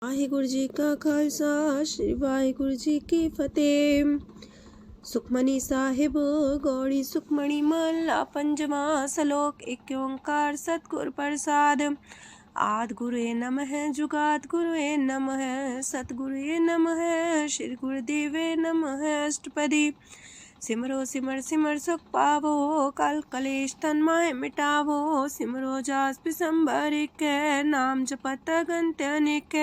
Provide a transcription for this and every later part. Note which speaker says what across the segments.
Speaker 1: ਵਾਹਿਗੁਰੂ ਜੀ ਕਾ ਖਾਲਸਾ ਸ੍ਰੀ ਵਾਹਿਗੁਰੂ ਜੀ ਕੀ ਫਤਿਹ। ਸੁਖਮਨੀ ਸਾਹਿਬ ਗੌੜੀ ਸੁਖਮਣੀ ਮਹਲਾ ਪੰਜਵਾਂ ਸ਼ਲੋਕ। ਏਕ ਓੰਕਾਰ ਸਤਿਗੁਰ ਪ੍ਰਸਾਦ। ਆਦਿ ਗੁਰੁਏ ਨਮః ਜੁਗਾਦਿ ਗੁਰੁਏ ਨਮঃ ਸਤਿਗੁਰੁਏ ਨਮঃ ਸ੍ਰੀ ਗੁਰੁਦੇਵੇ ਨਮঃ। ਅਸ਼ਟਪਦੀ। सिमरो सिमर सिमर सुख पावो कल कलेश तन माहे मिटावो। सिमरो जास पिसंबर कै नाम जपत अगंत अनेक।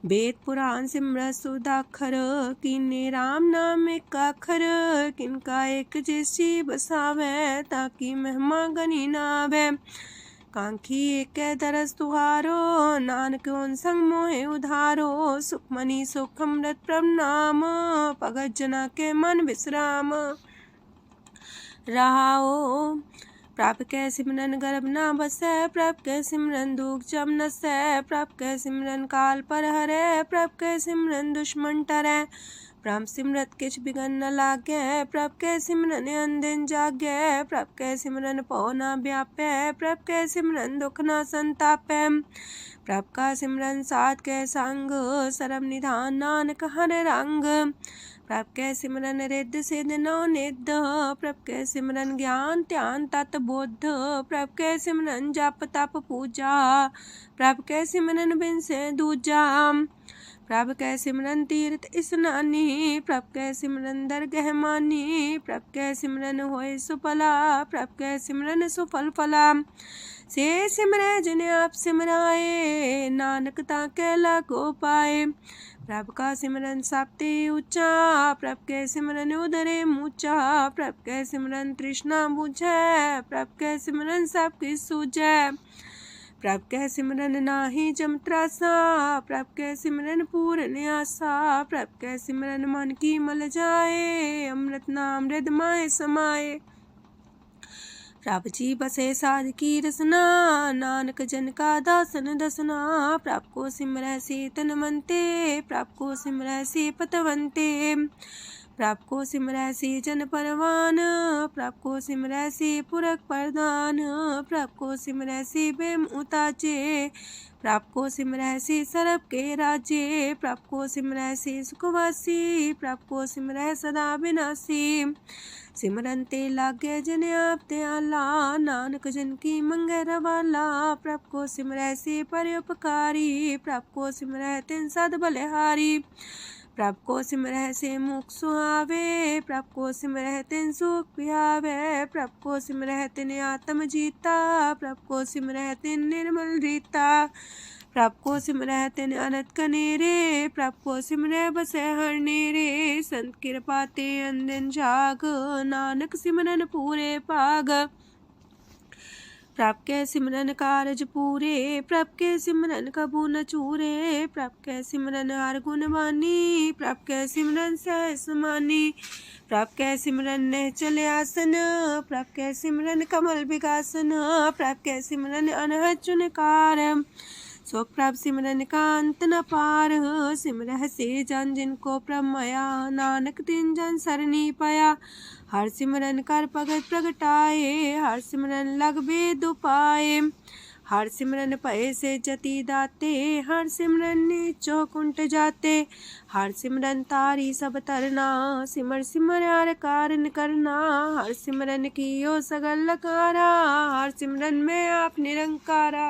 Speaker 1: वेद पुराण सिमरत सुदाखर कीने राम नाम एक आखर। किनका एक जैसी बसावे ताकि महिमा गनी नावे। कांखी एक दरस तुहारो नानक उन संग मोहे उधारो। सुखमनी सुख अमृत प्रभ नाम भगत जना के मन विश्राम। रहाओ प्रभ कै सिमरन गर्भ ना बसै। प्रभ कै सिमरन दुख जम नसै। प्रभ कै सिमरन काल पर हरै। प्रभ कै सिमरन दुश्मन टरै। प्रभ सिमरत किछ बिघन न लागै। प्रभ कै सिमरन अनदिन जागै। प्रभ कै सिमरन पौ न व्यापै। प्रभ कै सिमरन दुख न संतापै। प्रभ का सिमरन साध कै संग सरम निधान नानक हर रंग। प्रभ कै सिमरन रिद्ध सिद्ध नौ निध। प्रभ कै सिमरन ज्ञान ध्यान तत बुद्ध। प्रभ कै सिमरन जप तप पूजा। प्रभ कै सिमरन बिन से दूजा। प्रभ कै सिमरन तीर्थ स्नानी। प्रभ कै सिमरन दरगह मानी। प्रभ कै सिमरन होए सुफला। प्रभ कै सिमरन सुफल फला। से सिमरै जिन आप सिमराए नानक ताकै लागो पाए। प्रभ का सिमरन सब ते ऊंचा। प्रभ कै सिमरन उदरे मूचा। प्रभ कै सिमरन तृष्णा बुझै। प्रभ कै सिमरन सब किछ सूझै। प्रभ कै सिमरन नाही जम त्रासा। प्रभ कै सिमरन पूरन आसा। प्रभ कै सिमरन मन की मल जाए। अमृत नाम हृदय माहे समाए। प्रभ जी बसे साध की रसना नानक जन का दासन दसना। प्रभ को सिमरै से तन मनते। प्रभ को सिमरै से पतवंते। प्रभ को सिमरै से जन परवान। प्रभ को सिमरै से पुरख प्रधान। प्रभ को सिमरै से बेम उताचे। प्रभ को सिमरै से सरब के राजे। प्रभ को सिमरै से सुखवासी। प्रभ को सिमरै सदा विनाशी। सिमरन ते लागे जिन आप दयाला नानक जन की मंगै रवाला। प्रभ को सिमरै से परोपकारी। प्रभ को सिमरै तिन सद बलिहारी। प्रभ को सिमरै से मुख सुहावे। प्रभ को सिमरै तिन सुख पिहावे। प्रभ को सिमरै तिन आत्म जीता। प्रभ को सिमरै तिन निर्मल रीता। प्रभ को सिमरै तिन अनंत कनेरे। प्रभ को सिमरै बसै हर नेरे। संत कृपा ते अनदिन जाग नानक सिमरन पूरे भाग। प्रभ कै सिमरन कारज पूरे। प्रभ कै सिमरन कबू न चूरे। प्रभ कै सिमरन हर गुण बानी। प्रभ कै सिमरन सहज समानी। प्रभ कै सिमरन निश्चल आसन। प्रभ कै सिमरन कमल विगासन। प्रभ कै सिमरन अनहद चुनकार। सो प्रभ सिमरन का अंत न पार। सिमरह से जन जिनको प्रभ माया नानक तिन जन सरनी पाया। हर सिमरन कर भगत प्रगटाए। हर सिमरन लग वेद उपाय। हर सिमरन भय से जति दाते। हर सिमरन नीचो कुंट जाते। हर सिमरन तारी सब तरना। सिमर सिमर हर कारण करना। हर सिमरन कियो सगल लकारा। हर सिमरन में आप निरंकारा।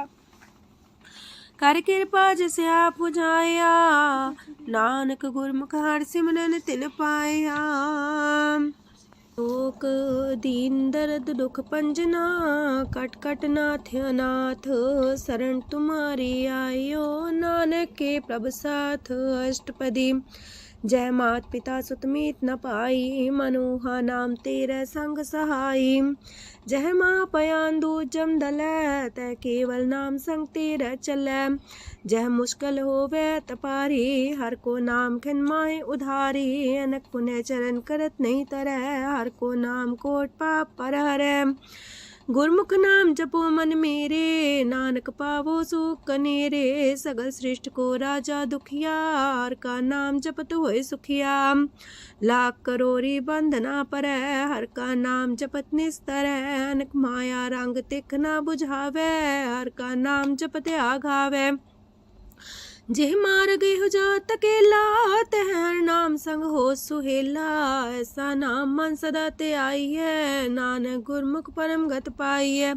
Speaker 1: कर कृपा जिसे आप बुझाया। नानक गुरमुख हर सिमरन तिन पाया। लोक दीन दर्द दुख पंजना। कट कट नाथ अनाथ। शरण तुम्हारी आयो नानक के प्रभ साथ। अष्टपदी। जय मात पिता सुत मीत न पाई। मनोहा नाम तेरे संग सहाई। जय माँ पयान दूज जम दलै। तै केवल नाम संग तेरे चलै। जह मुश्किल होवे तपारी। हर को नाम खिन माहे उधारी। अनक पुण्य चरण करत नहीं तरह। हर को नाम कोट पाप पर हरै। गुरमुख नाम जपो मन मेरे। नानक पावो सुख कनेरे। सगल सृष्टि को राजा दुखिया। हर का नाम जपत होए सुखिया। लाख करोरी बंधना परै। हर का नाम जपत निस्तर। अनक माया रंग तिख ना बुझावे। हर का नाम जपत आघावे। जेह मार गए हो जात अकेला, तह हर नाम संग हो सुहेला। ऐसा नाम मन सदा ते आई है, नानक गुरमुख परम गत पाई है।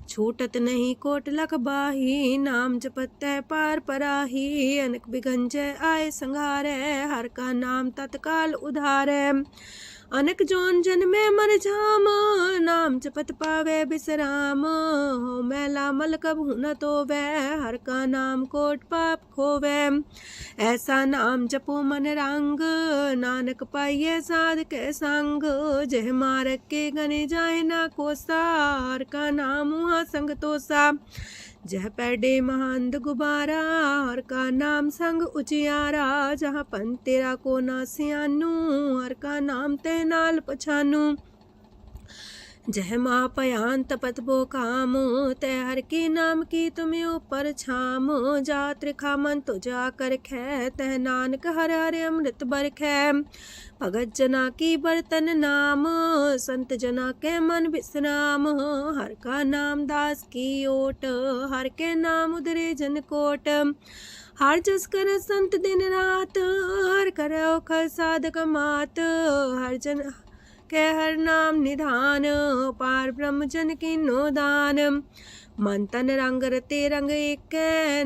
Speaker 1: छूटत नहीं कोट लख बाही, नाम जपत है पार पराही। अनक बिगंजय आए संघारे, हर का नाम तत्काल उधारे। अनक जोन जन्मे मर जाम, नाम जपत पावे बिसराम। हो मैला मल कबहु न तोवे, हर का नाम कोट पाप खोवे। ऐसा नाम जपो मन रंग, नानक पाइये साध के संग। जह मारक के गने जाए ना कोसा, हर का नाम हुआ संग तोसा। जह पैडे महंद गुबारा, हर का नाम संग उजियारा। जहाँ पन तेरा को ना सियानू, हर का नाम ते नाल पछानू। जह माँ पयान तपत बो काम, तय हर के नाम की तुम्हें ऊपर छाम। जा त्रिखा मन तो जा कर खे, तह नानक हर हर अमृत बरखै। भगत जना की बर्तन नाम, संत जना के मन विश्राम। हर का नाम दास की ओट, हर के नाम उधरे जन कोट। हर जस कर संत दिन रात, हर करो खर साधक मात। हर जन के हर नाम निधान, पार ब्रह्म जन की नो दान। मन तन रंग रते रंग एक,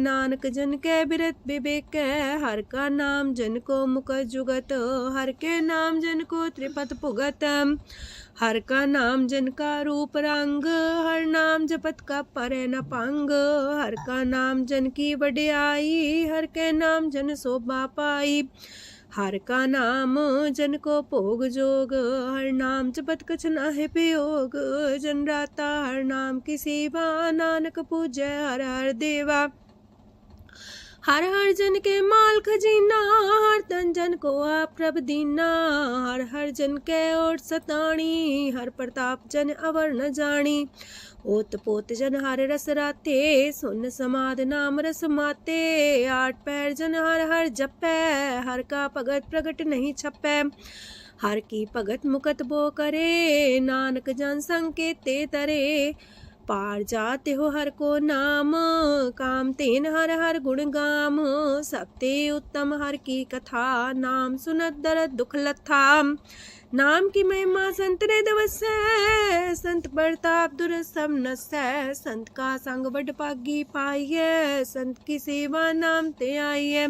Speaker 1: नानक जन के बिरत विवेक। हर का नाम जन को मुख जुगत, हर के नाम जन को त्रिपत पुगत। हर का नाम जन का रूप रंग, हर नाम जपत का परे न पंग। हर का नाम जन की वडियाई, हर के नाम जन शोभा पाई। हर का नाम जन को भोग जोग, हर नाम जपत कछ नाहि वियोग। जन राता हर नाम की सेवा, नानक पूजै हर हर देवा। हर हर जन के माल खजीना, हर तन जन को आप प्रभ दीना। हर हर जन के ओट सताणी, हर प्रताप जन अवर न जानी। ओत पोत जन हर रस राते, सुन समाद नाम रस माते। आठ पैर जन हर हर जपै, हर का भगत प्रगट नहीं छपै। हर की भगत मुकत बो करे, नानक जन संकेते तरे। पार जाते हो हर को नाम, काम तेन हर हर गुण गाम। सबते उत्तम हर की कथा, नाम सुनत दरद दुख लथा। नाम की महिमा संत रे दवसै, संत प्रताप दुर सब नसै। संत का संग बड़ पागी पाइये, संत की सेवा नाम ते आइये।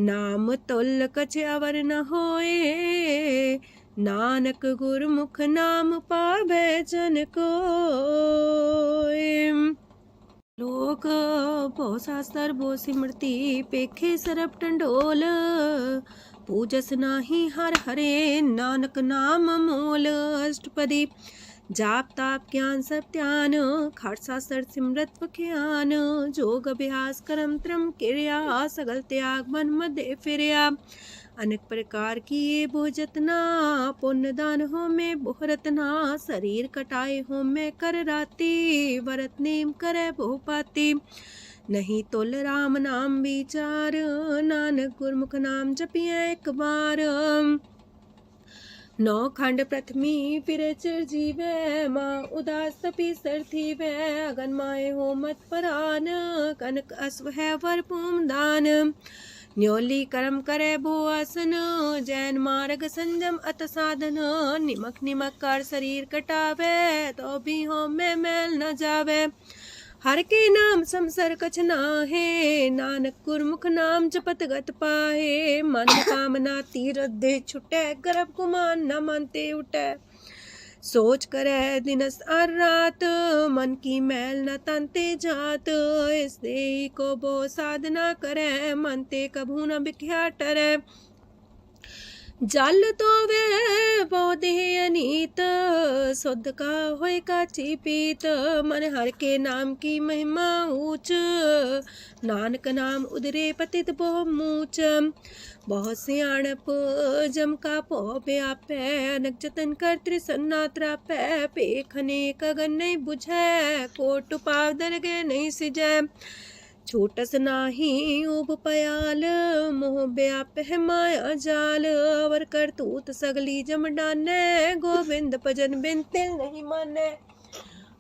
Speaker 1: नाम तुल कछ अवर न होए, नानक गुरमुख नाम पावे जन कोय। लोक भो शास्त्र भो सिमरती, पेखे सरब टंडोल। पूजस नाही हर हरे, नानक नाम मोल। अष्टपदी जाप ताप ज्ञान सब ध्यान, खट शास्त्र सिमरत बख्यान। जोग अभ्यास करम त्रम क्रिया, सगल त्याग मन मध्य फिरया। अनेक प्रकार की ये बहु जतना, पुण्य दान हो में बहु रतना। शरीर कटाए हो में कर राती, व्रत नेम करे बहु पाती। नहीं तुल राम नाम विचार, नानक गुरमुख नाम जपिए एक बार। नौ खंड प्रथमी फिरे चिर जीवे, माँ उदास तपी सर थी वे। अगन माए हो मत परान, कनक अश्व है वर पूम दान। न्योली कर्म करे भो आसन, जैन मार्ग संजम अत साधन। निमक निमक कर शरीर कटावे, तो भी हो में मैल न जावे। हर के नाम समसर कछ नाहे, नानक गुरमुख नाम जपत गत पाहे। मन कामना तीरथ दे छुटे, गर्भ गुमान न मानते उठे। सोच करे दिनस और रात, मन की मैल न तनते जात। इससे को बो साधना करे, मनते कभू न बिख्या टरे। जल तो वे पौधे अनीत, शुद्ध का होय काची पीत। मन हर के नाम की महिमा ऊंच, नानक नाम उदरे पतित बहु मूच। बहुत सियाणप जम का पो व्यापै, अनक जतन कर त्रिसन्ना त्रापै। पेखने कगन नहीं बुझै, कोट पाव दरगे नहीं सिजै। छोटस नाही उब पयाल, मोह व्याप है माया जाल। अवर करतूत सगली जम डाने, गोविंद भजन बिन तिल नहीं माने।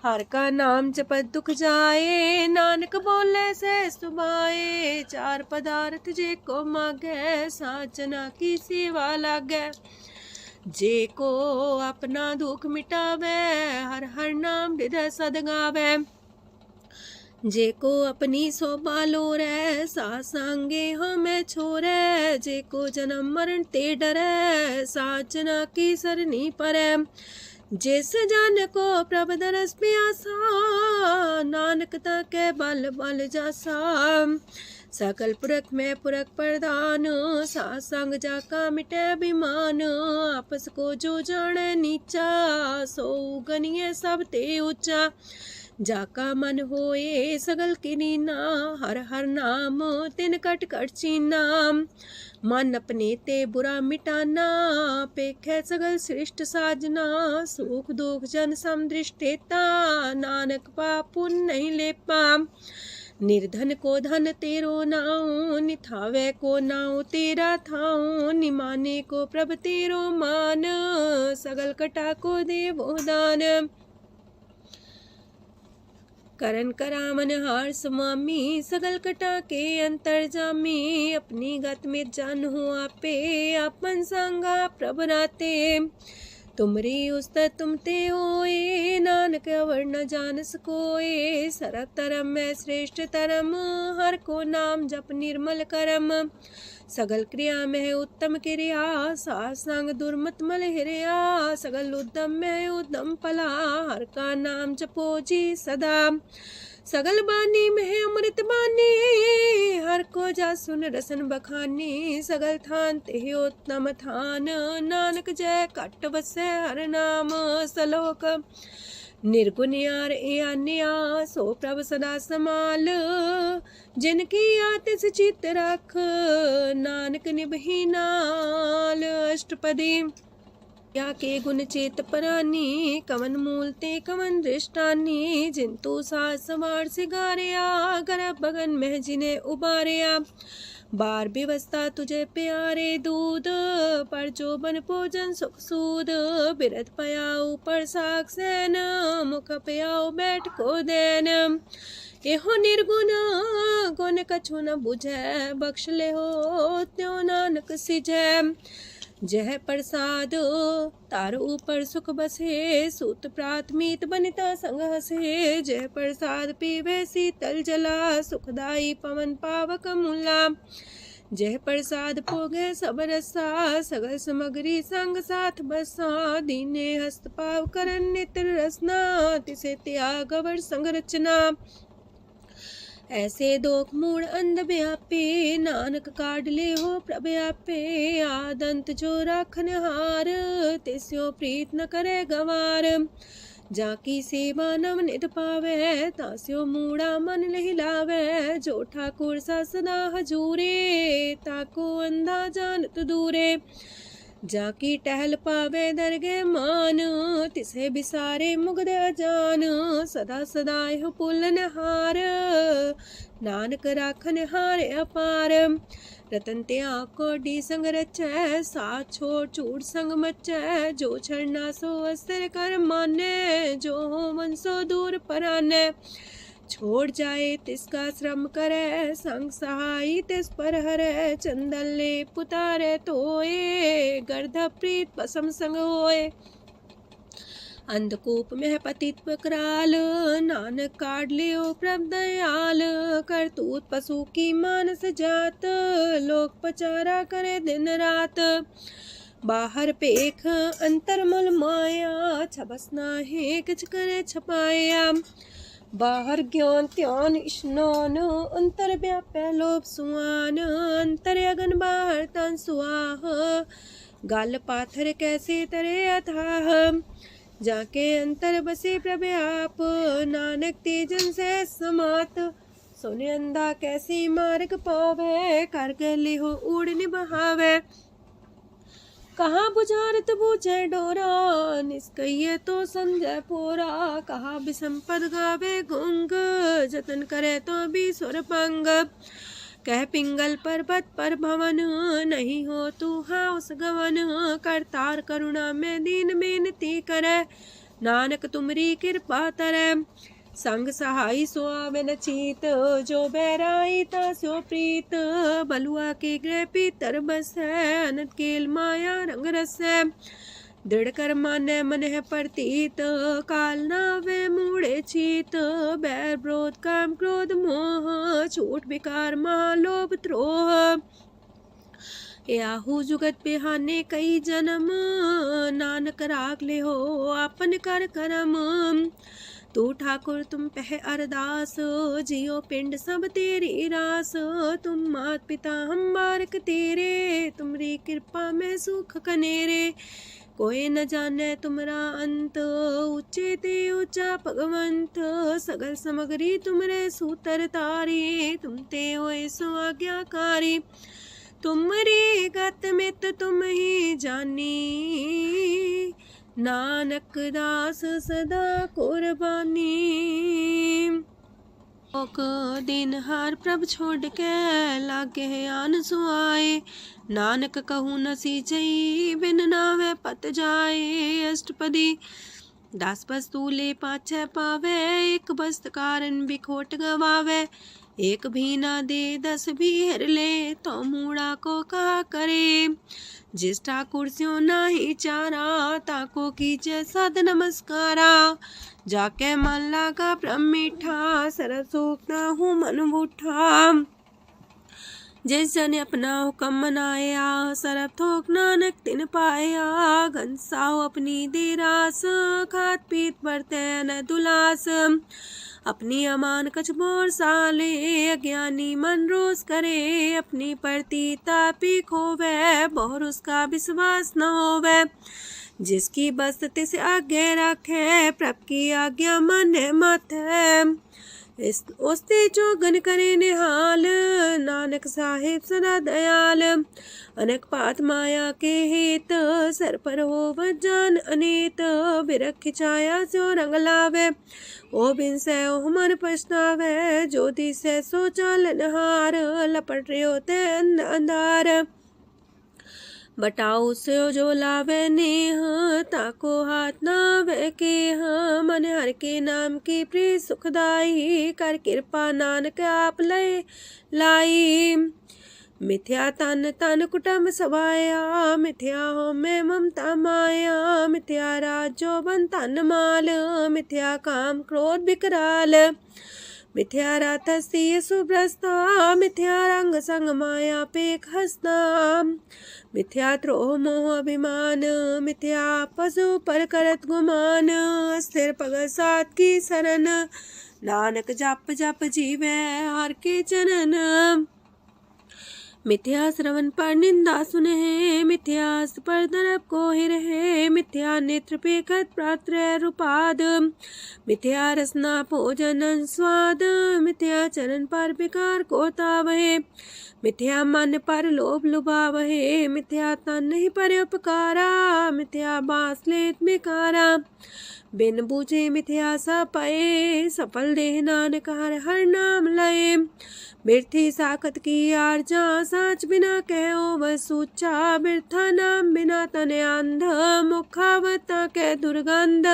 Speaker 1: हर का नाम जपत दुख जाए, नानक बोले से सुभाए। चार पदार्थ जे को मांगे, साजना की सेवा लागे। जे को अपना दुख मिटावे, हर हर नाम हृदय सद गावे। जे को अपनी शोभा लोरे, सासंगे हमें छोरे। जे को जन्म मरण ते डरे, साजना की सरनी परे। जिस जन को प्रभ दरस प्यासा, नानक ताके बल बल जासा। सकल पुरख में पुरख प्रधान, सासंग जाका मिटे अभिमान। आपस को जो जाने नीचा, सो गनिए सब ते ऊंचा। जाका मन होए सगल किनीना, हर हर नाम तिन कट कट चीना। मन अपने ते बुरा मिटाना, पेखे सगल सृष्ट साजना। सुख दुख जन समदृष्टेता, नानक पाप पुण्य नहीं लेपा। निर्धन को धन तेरो नाऊ, निथावे को नाऊ तेरा थाऊ। निमाने को प्रभ तेरो मान, सगल कटा को देवो दान। करन करामन हार समामी, सगल कटा के अंतर जामी। अपनी गत में जन हो आपे, अपन संगा प्रभ राते। तुमरी उस्तर तुम ते होए, नानक अवर न जान सकोए। सरब तरम में श्रेष्ठ तरम, हर को नाम जप निर्मल करम। सगल क्रिया में उत्तम क्रिया, सासंग दुर्मत मल हिरिया। सगल उद्यम में उद्यम फला, हर का नाम जपो जी सदा। सगल बानी में अमृत बानी, हर को जा सुन रसन बखानी। सगल थान ते उत्तम थान, नानक जय कट बसे हर नाम सलोक। निर्गुण यार आन्या, सो प्रभ सदा समाल। जिनकी आतिस चित रख, नानक निभही नाल। अष्टपदी या के गुण चेत परानी, कवन मूल ते कवन दृष्टानी। जिंतु सास सवार सिगारिया, गर्भ बगन में जिन्हें उबारिया। बार व्यवस्था तुझे प्यारे दूध, पर जो बन भोजन सुख सूद। बिरत पयाऊ पर साग सैन, मुख पयाऊ बैठ को देन। एहो निर्गुण गुण कछु न बुझै, बख्श ले हो त्यों नानक सिझै। जह प्रसाद तार ऊपर सुख बसे, सूत प्रात मीत बनिता संग हसे। जह प्रसाद पीवे शीतल जला, सुखदाई पवन पावक मूला। जह प्रसाद भोगे सब रसा, सगल समग्री संग साथ बसा। दीने हस्त पाव करन नित्र रसना, तिसे त्याग अवर संग रचना। ऐसे दोख मूड अंध व्यापे, नानक काढ़ ले हो प्रभ आपे। आदंत जो राखन हार, तिस्यो प्रीत न करे गवार। जाकी सेवा नव नित पावे, तास्यो मूड़ा मन लहिलावे। जो ठाकुर सा सदा हजूरे, ताको अंधा जानत दूरे। जाकी टहल पावे दरगे मान, तिसे बिसारे मुग्ध अजान। सदा सदा यह पुलन हार, नानक राखन हार अपार। रतन त्याग कोडी संग रचै, साथ छोड़ चूड़ संग मचै। जो छड़ना सो अस्थिर कर माने, जो हो मन सो दूर पराने। छोड़ जाए तिसका श्रम करे, संग सहाई तिस पर हरे। चंदन ले पुतारे तोए, गर्ध प्रीत पसम संग होए। अंधकूप में पतित कराल, नानक काढ़ लियो प्रभ दयाल। करतूत पशु की मानस जात, लोक पचारा करे दिन रात। बाहर पेख अंतर मुल माया, छबस नाहे किछ करे छपाया। बाहर ज्ञान ध्यान स्नान, अंतर व्यापै लोभ सुआन। अंतर अगन बाहर तन सुआह, गल पाथर कैसे तरे अथाह। जाके अंतर बसे प्रभ आप, नानक तेजन से समात। सोने अंधा कैसे मार्ग पावे, कर गले हो उड़ निबहावे। कहाँ बुझारत बूझे डोरा, निष्कइये तो संजय पोरा। कहाँ बिसंपद गावे गुंग, जतन करे तो भी सुर पंग। कह पिंगल पर्वत पर भवन, नहीं हो तू हाउस गवन। करतार करुणा में दीन बेनती करे, नानक तुमरी कृपा तरੈ। संग सहाई सो आवे न चीत, जो बैराई तास्यो प्रीत। बलुआ के गृह पीतर बसै, अनंत केल माया रंग रसै। दृढ़ कर मानै मन है प्रतीत, काल नावे मूढ़े चीत। बैर विरोध काम क्रोध मोह, छूट विकार महालोभ द्रोह। याहू जुगत बिहाने कई जन्म, नानक राख ले हो आपन कर करम। तू ठाकुर तुम पह अरदास, जियो पिंड सब तेरी रास। तुम मात पिता हम बारक तेरे, तुमरी कृपा में सुख कनेरे। कोई न जाने तुमरा अंत, ऊंचे ते ऊंचा भगवंत। सगल समगरी तुमरे सूतर तारी, तुम ते होए सो आज्ञाकारी। तुमरी गत मित तुम ही जानी, नानक दास सदा कुर्बानी। ओक दिन हार प्रभ छोड़ के, लागे आन सुआए। नानक कहूँ न सीचई, बिन नावे पत जाए। अष्टपदी दास बस्तु ले पाछे पावे, एक बस्त कारण बिखोट गवावे। एक भी ना दे दस भी हर ले, तो मूड़ा को कहा करे। जिस ठाकुर स्यों नाही चारा, ताको कीजे सद नमस्कारा। जाके मन लागा ब्रह्म मीठा, सरस सूखना हूँ मन बूठा। जिस जन अपना हुक्म मनाया, सरब थोक नानक तिन पाया। घनसाओ अपनी दे रास, खात पीत बरते न दुलास। अपनी अमान कछ बोर साले, अज्ञानी मन रोस करे। अपनी परती तापी खोवे, बहुर उसका विश्वास न होवे। जिसकी बस तिस आगे रखे, प्रभ की आज्ञा माने माथे। उस्ते चौगन करे निहाल, नानक साहिब सदा दयाल। अनेक पात माया के हेत, सर पर हो जान अनेत। बिरख छाया स्यो रंग लावे, ओ बिन से ओ मन पछतावे। जो दिसे सो चालन हार, लपट रहो ते अंधार। बटाऊ से जो लावे नेह, ताको हाथ नावे केह। मन हर के नाम की प्रीत सुखदाई, कर कृपा नानक आप लय लाई। मिथ्या तन तन कुटुंब सवाया, मिथ्या हो में ममता माया। मिथ्या राजो बन तन माल, मिथ्या काम क्रोध विकराल। मिथ्या रातसी सुभ्रस्ता, मिथ्या रंग संग माया पेख हस्ता। मिथ्या द्रोह मोह अभिमान, मिथ्या पशु पर करत गुमान। स्थिर पग सात की शरण, नानक जप जप जीवे हर के चरण। मिथ्या श्रवण पर निंदा सुने, मिथ्या पर दरब को ही रहे। मिथ्या नेत्र पेखत प्रात्र रूपाद, मिथ्या रसना भोजन स्वाद। मिथ्या चरण पर विकार को तावहे, मिथ्या मन पर लोभ लुभावहे। मिथ्या तन नहीं पर उपकारा, मिथ्या बास लेत मिकारा। बिन बूझे मिथ्या सा पाए, सफल देह नानक हर हर नाम लय। बिरथी साखत की आरजा, साच बिना कहो वह सूचा। बिरथा नाम बिना तने अंध, मुखावता के दुर्गंध।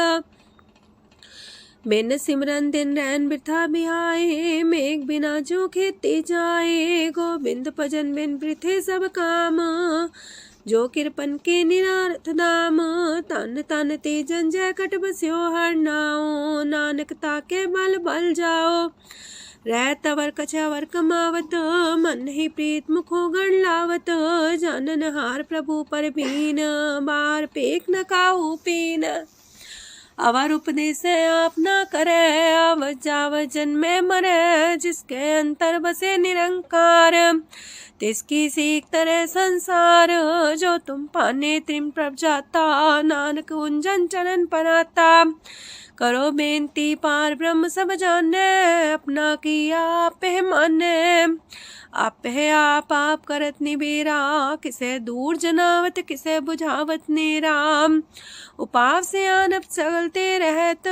Speaker 1: बिन सिमरन दिन रैन बिरथा बिहाए, मेघ बिना जो खेती जाए। गोविंद भजन बिन वृथे सब काम, जो किरपन के निरारथ दाम। तन तन ते जंजय कट बस्यो हर नाओ, नानक ताके बल बल जाओ। रह तवर कछावर कमावत, मन ही प्रीत मुखो गण लावत। जानन हार प्रभु पर बीन, बार पेख न काहू पीन। अवर उपदेश आप न करे, अव जाव जन्मे मरे। जिसके अंतर बसे निरंकार, तिसकी सीख तरह संसार। जो तुम पाने त्रिम प्रभ जाता, नानक उंजन चरण पराता। करो बेनती पार ब्रह्म सब जाने, अपना किया आप माने। आप आप करत निबेरा, किसे दूर जनावत किसे बुझावत नेराम। उपाव से आनप चलते रहत,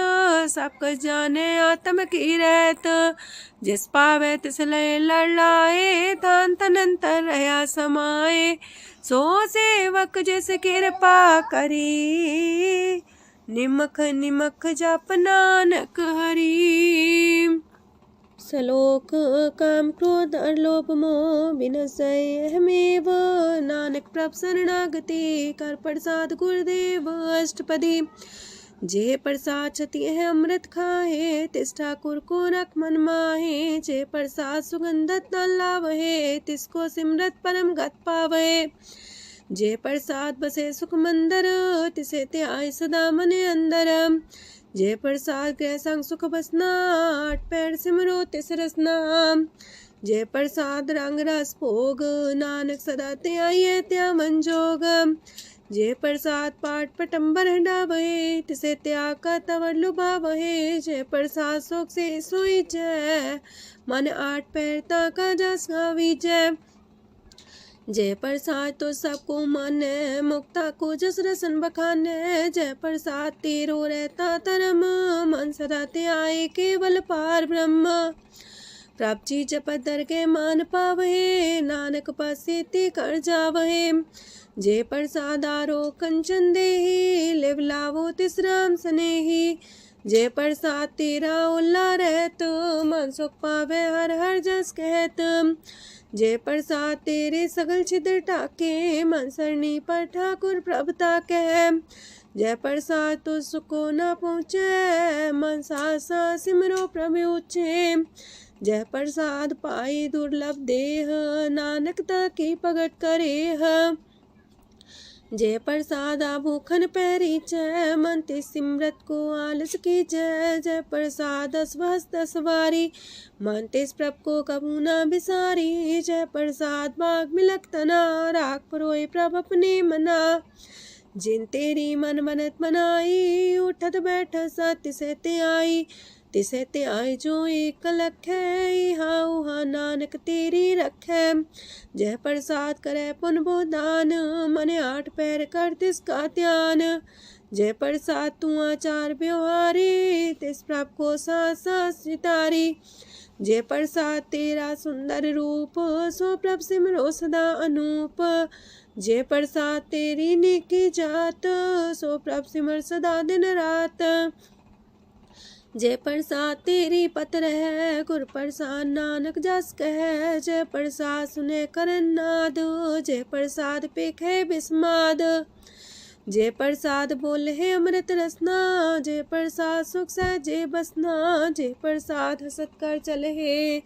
Speaker 1: सब कुछ जाने आत्म की रहत। जिस पावे तिस लय लड़ाए, तान तनंतर रहा समाए। सो सेवक जिस कृपा करी, निमख निमख जप नानक हरि। सलोक काम क्रोध और लोभ मोह विनश्य अहमेव, नानक प्रभ शरणागति कर प्रसाद गुरुदेव अष्टपदी। जे प्रसाद छति है अमृत खाहे, तिस ठाकुर को रख मन माहे। जे प्रसाद सुगंधत न लावहे, तिसको सिमरत परम गत पावहे। जे प्रसाद बसे सुख मंदर, तिसे त्याय सदा मन अंदर। जे प्रसाद गृह संग सुख बसना, आठ पैर सिमरो तिस रसना। जे प्रसाद रंग रस भोग, नानक सदा त्याये त्या मन जोग। जे प्रसाद पाठ पटम्बर डावहे, तिसे त्याग का तवर लुभावहे। जे प्रसाद शोक से सोई जय, मन आठ पैर ताका जस गावी जय। जय प्रसाद तो सबको माने, मुक्ता को जस रसन बखाने। जय प्रसाद तेरो रहता धर्म, मन सदा त्याए केवल पार ब्रह्म। प्रभ जी जपत दर के मान पावहे, नानक पासे ते कर जावहे। जय प्रसाद आरो कंचन देहि, लिव लावो तिस राम सनेही। जय प्रसाद तेरा उल्ला रहत, मन सुख पावे हर हर जस कहत। जय प्रसाद तेरे सगल छिद्र टाके, मन सरनी पर ठाकुर प्रभ ताके। जय प्रसाद तो सुको न पहुँचे, मन सा सिमरो प्रभु ऊँचे। जय प्रसाद पाई दुर्लभ देह, नानक ताकी प्रगट करे। जय प्रसाद आभूखन पैरी जय, मन ते सिमरत को आलस की जय। जय प्रसाद अस्वस्थ सवारी, मन तेस प्रभ को कबू न बिसारी। जय प्रसाद बाग मिलक तना, राख परोए प्रभ अपने मना। जिन तेरी मन मनत मनाई, उठत बैठत सत्य से ते आई। तिसे ते आई जो एक लख है, हाँ उहाँ नानक तेरी रखे। जय प्रसाद करे पुन बोदान, मन आठ पैर कर तिसका ध्यान। जय प्रसाद तू आचार व्यवहारी, तिस प्रभ को सास सितारी। जय प्रसाद तेरा सुंदर रूप, सो प्रभ सिमरो सदा अनूप। जय प्रसाद तेरी नेकी जात, सो प्रभ सिमर सदा दिन रात। जय प्रसाद तेरी पत्र है, गुर प्रसाद नानक जस कह। जय प्रसाद सुने करन नाद, जय प्रसाद पेखे बिस्माद। जय प्रसाद बोले है अमृत रसना, जय प्रसाद सुख सहजे बसना। जय प्रसाद हसत कर चले है,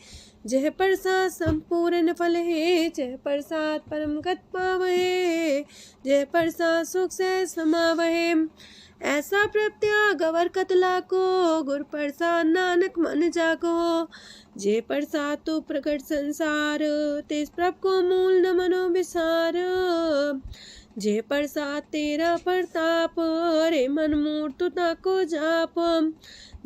Speaker 1: जय प्रसाद संपूर्ण फल है। जय प्रसाद परम गत पावहे, जय प्रसाद सुख से समावहे। ऐसा प्रत्याग अवर कतला को, गुर प्रसाद नानक मन जागो। जय प्रसाद तो प्रकट संसार, तेज प्रभ को मूल न मनो विसार। जय प्रसाद तेरा प्रताप, रे मन मूर्त ताको जाप।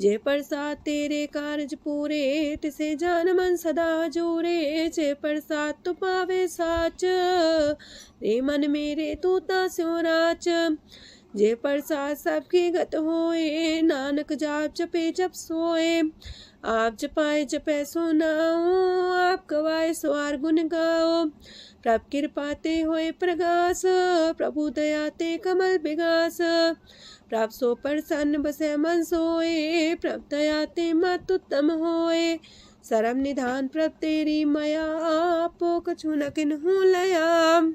Speaker 1: जय प्रसाद तेरे कारज पूरे, तिसे जान मन सदा जोरे। जय प्रसाद तू पावे साच, रे मन मेरे तू ता स्यो राच। जय प्रसाद सबकी गत होए, नानक जाप जपे जप सोए। आप जपाए जपे सो नाओ, आप गवाए सवार गुण गाओ। प्रभ कृपा ते होए प्रगास, प्रभु दया ते कमल विगास। प्रभ सो प्रसन्न बसे मन सोए, प्रभ दया ते मत उत्तम होए। सरम निधान प्रभ तेरी मया, आपो कछु न किन्हु लया।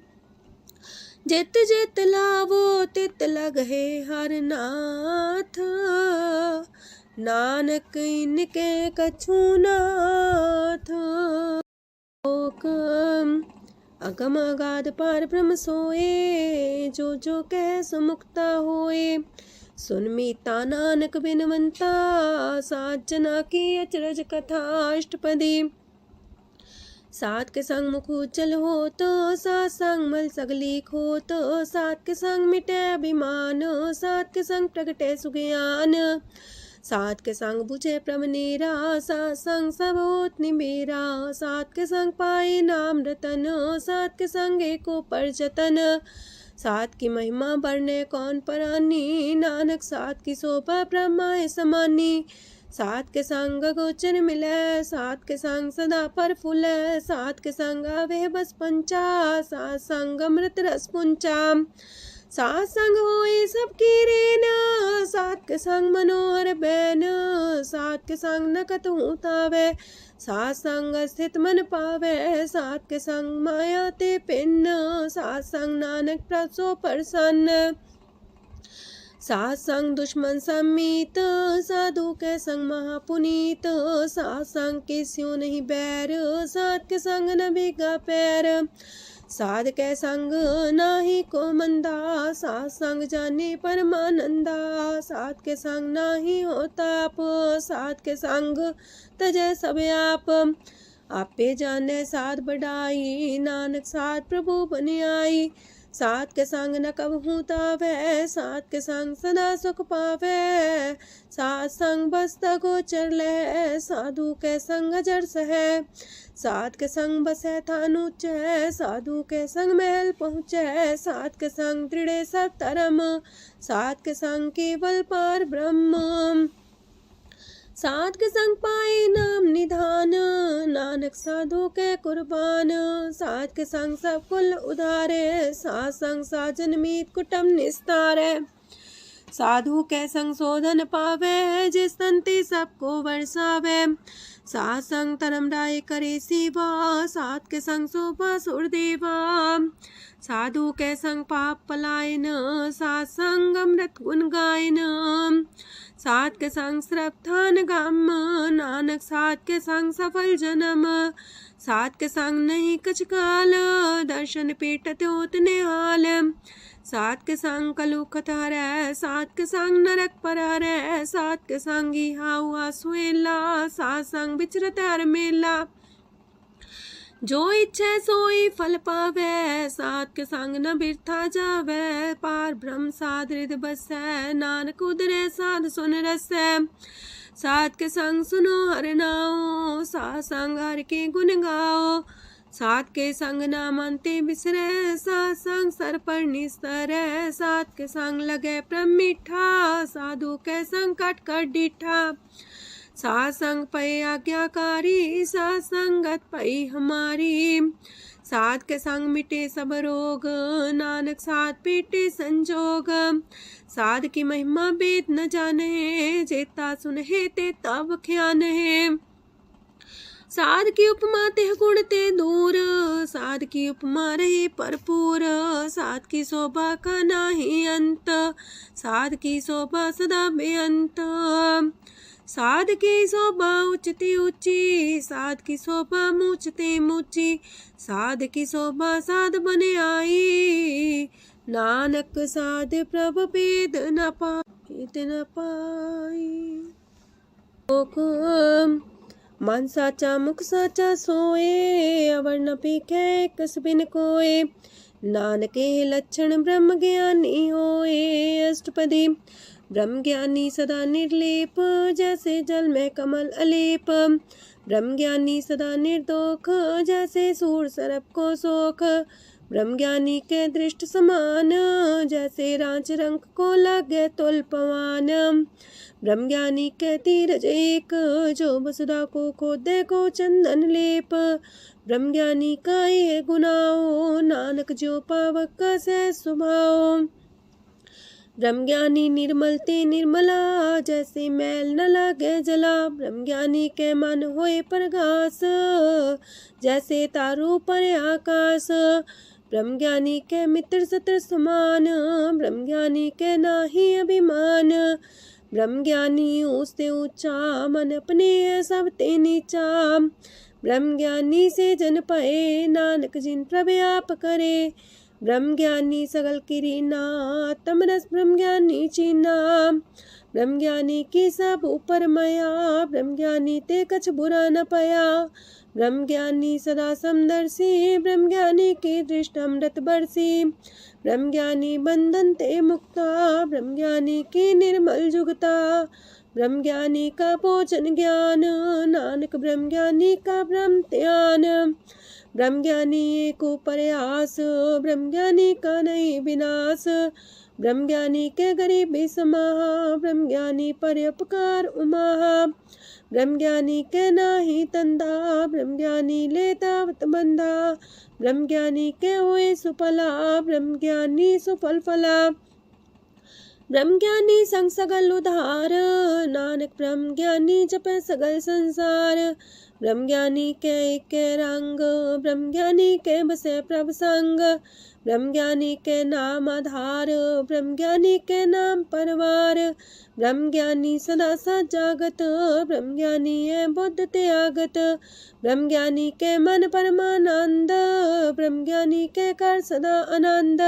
Speaker 1: जित जित लावो तित लगहे हर नाथ, नानक इनके कछु नाथ। अगम अगाध पार ब्रह्म सोए, जो जो कह सो मुक्ता होए। सुन मीता नानक बिनवंता, सात जना की अचरज कथा अष्टपदी। सात के संग मुख उज्जल हो तो, सात संग मल सगलीक हो तो। सात के संग मिटे अभिमान, सात के संग प्रगटे सुज्ञान। सात के संग बुझे प्रभ नेरा, सात संग सब होत निमेरा। सात के संग पाए नाम रतन, सात के संग एको पर जतन। सात की महिमा बरने कौन परानी, नानक सात की शोभा ब्रह्मा समानी। सात के संग गोचर मिले, सात के संग सदा पर फूले। सात के संग आवे बस पंचा, सात संग अमृत रस पुंचा। सात संग होए सबकी रेन, सात के संग मनोहर बैन, सात के संग नकत हूँ तावे, सात संग स्थित मन पावे, सात के संग माया ते पिन, सात संग नानक प्रसो प्रसन्न, सात संग दुश्मन समीत, साधु के संग महापुनीत, सात संग किस्यों नहीं बैर, सात के संग न भीगा पैर, साध के संग नाही को मंदा, सात संग जाने परमानंदा, सात के संग नाही हो ताप, सात के संग तजय सब आपे जाने साध बढ़ाई, नानक साध प्रभु बन आई, सात के संग न कब हूँ तावे, सात के संग सदा सुख पावे, सात संग बस्त गोचर ले, साधु के संग अजर सहे, सात के संग बसे थान ऊंचे, साधु के संग महल पहुँचे, सात के संग दृढ़ सब धर्म, सात के संग केवल पार ब्रह्म, सात के संग पाए नाम निधान, नानक साधु के कुर्बान, सात के संग सब कुल उधारे, सात संग साजन मीत कुटुम निस्तारे, साधु के संग शोधन पावे, जिस संति सबको बरसावे, सात संग धर्म राय करे सेवा, सात के संग शोभा सुरदेवा, साधु के संग पाप पलायन, सात संग अमृत गुण गायन, सात के संग श्रद्धान गम, नानक सात के संग सफल जन्म, सात के संग नहीं कछ काल, दर्शन पीटत होत निहाल, सात के संग कलुखत हरै, सात के संग नरक पर हरै, सात के संग इहा हुआ सुहेला, सात संग बिचरत हर मेला, जो इच्छे सोई फल पावे, सात के संग न बिरथा जावे, पार ब्रह्म साध हृदय बसै, नानक उदरे साध सुन रसै, सात के संग सुनो हर नाओ, सात संग हर के गुण गाओ, सात के संग ना मानते बिसरे, सात संग सर पर निस्तरे, सात के संग लगे प्रेम मीठा, साधु के संग कट कर डीठा, सात संग पै आज्ञाकारी, सात संगत पै हमारी, सात के संग मिटे सब रोग, नानक सात पीटे संजोग, साध की महिमा वेद न जाने, जेता सुनहे ते तब ख्यान है, साध की उपमा ते गुण ते दूर, साध की उपमा रही भरपूर, साध की शोभा का नाही अंत, साध की शोभा सदा बेअंत, साध की शोभा उच्चती ऊंची, साध की शोभा मूचते मूची, साध की शोभा साध बने आई, नानक साध प्रभ भेद न पाई, मन साचा मुख साचा सोए, अवर न पीखे कस बिन कोए, नानके लक्षण ब्रह्म ज्ञानी होए, अष्टपदी ब्रह्म ज्ञानी सदा निर्लेप, जैसे जल में कमल अलेप, ब्रह्म ज्ञानी सदा निर्दोख, जैसे सूर सरप को सोख, ब्रह्म ज्ञानी के दृष्ट समान, जैसे रांच रंग को लगे तुल पवान, ब्रह्म ज्ञानी के तीरज एक, जो वसुधा को खोदे को चंदन लेप, ब्रह्म ज्ञानी का ये गुनाओ, नानक जो पावक का सह स्वभाव, ब्रह्म ज्ञानी निर्मल ते निर्मला, जैसे मैल न लागे जला, ब्रह्म ज्ञानी के मन होए प्रगास, जैसे तारों पर आकाश, ब्रह्म ज्ञानी के मित्र सत्र समान, ब्रह्म ज्ञानी के नाही अभिमान, ब्रह्म ज्ञानी ऊंचते ऊंचा, मन अपने सब ते नीचा, ब्रह्म ज्ञानी से जन पाए, नानक जिन प्रभु आप करे, ब्रह्म ज्ञानी सगल किरीना, तमरस ब्रह्म ज्ञानी चीना, ब्रह्म ज्ञानी की सब ऊपर माया, ब्रह्म ज्ञानी ते कछ बुरा न पाया, ब्रह्म ज्ञानी सदा समदर्शी, ब्रह्म ज्ञानी की दृष्ट अमृत बरसी, ब्रह्म ज्ञानी बंधन ते मुक्ता, ब्रह्म ज्ञानी की निर्मल जुगता, ब्रह्म ज्ञानी का भोजन ज्ञान, नानक ब्रह्म ज्ञानी का ब्रह्म ध्यान, ब्रह्म ज्ञानी एक प्रयास, ब्रह्म ज्ञानी का नहीं विनाश, ब्रह्म ज्ञानी के गरीबी समाहा, ब्रह्म ज्ञानी पर उपकार उमाहा, ब्रह्म ज्ञानी के नाही तंदा, ब्रह्म ज्ञानी लेता बंधा, ब्रह्म ज्ञानी के हुए सुफला, ब्रह्म ज्ञानी सुफल फला। ब्रह्म ज्ञानी संग सगल उधार, नानक ब्रह्म ज्ञानी जपे सगल संसार। ब्रह्म ज्ञानी के एक रंग, ब्रह्म ज्ञानी के बसे प्रभ संग, ब्रह्म ज्ञानी के नाम आधार, ब्रह्म ज्ञानी के नाम परवार। ब्रह्म ज्ञानी सदा सजागत, ब्रह्म ज्ञानी है बुद्ध त्यागत, ब्रह्म ज्ञानी के मन परमानंद, ब्रह्म ज्ञानी के कर सदा आनंद।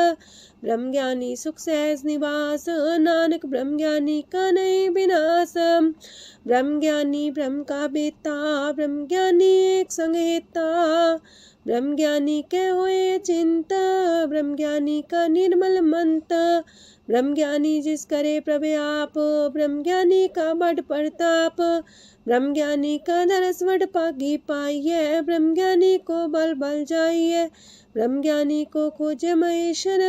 Speaker 1: ब्रह्म ज्ञानी सुख सहज निवास, नानक ब्रह्म ज्ञानी का नहीं विनाश। ब्रह्म ज्ञानी ब्रह्म का बेटा, ब्रह्म ज्ञानी एक संग हेता, ब्रह्म ज्ञानी के हुए चिंत, ब्रह्म ज्ञानी का निर्मल मंत। ब्रह्म ज्ञानी जिस करे प्रव्याप, ब्रह्म ज्ञानी का बड़ प्रताप, ब्रह्म ज्ञानी का दरस वड पागी पाइये, ब्रह्म ज्ञानी को बल बल जाइए, ब्रह्म ज्ञानी को खोजे महेश्वर,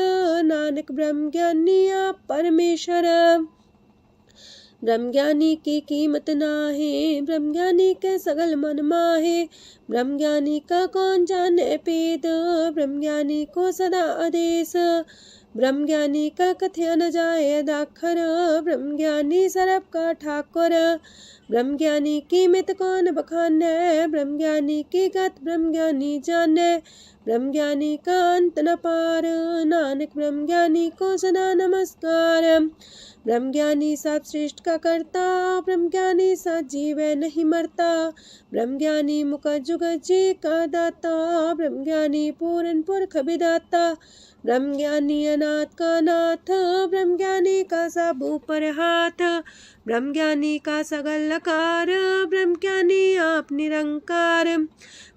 Speaker 1: नानक ब्रह्म ज्ञानी आप परमेश्वर। ब्रह्म ज्ञानी की कीमत नाहे, ब्रह्म ज्ञानी के सगल मन माहे, ब्रह्म ज्ञानी का कौन जाने पेद, ब्रह्म ज्ञानी को सदा आदेश, ब्रह्म ज्ञानी का कथ्य न जाए दाखर, ब्रह्म ज्ञानी सरब का ठाकुर। ब्रह्म ज्ञानी की मित कौन बखाने, ब्रह्म ज्ञानी की गत ब्रह्म ज्ञानी जाने, ब्रह्म ज्ञानी का अंत न पार, नानक ब्रह्म ज्ञानी को सदा नमस्कार। ब्रह्म ज्ञानी सब सृष्ट का करता, ब्रह्म ज्ञानी सत जीवे नहीं मरता, ब्रह्म ज्ञानी मुख जुग जी का दाता, ब्रह्म ज्ञानी पूरन पुरख विदाता, ब्रह्म ज्ञानी अनाथ का नाथ, ब्रह्म ज्ञानी का सब ऊपर हाथ, ब्रह्म ज्ञानी का सगल लकार, ब्रह्म ज्ञानी आप निरंकार।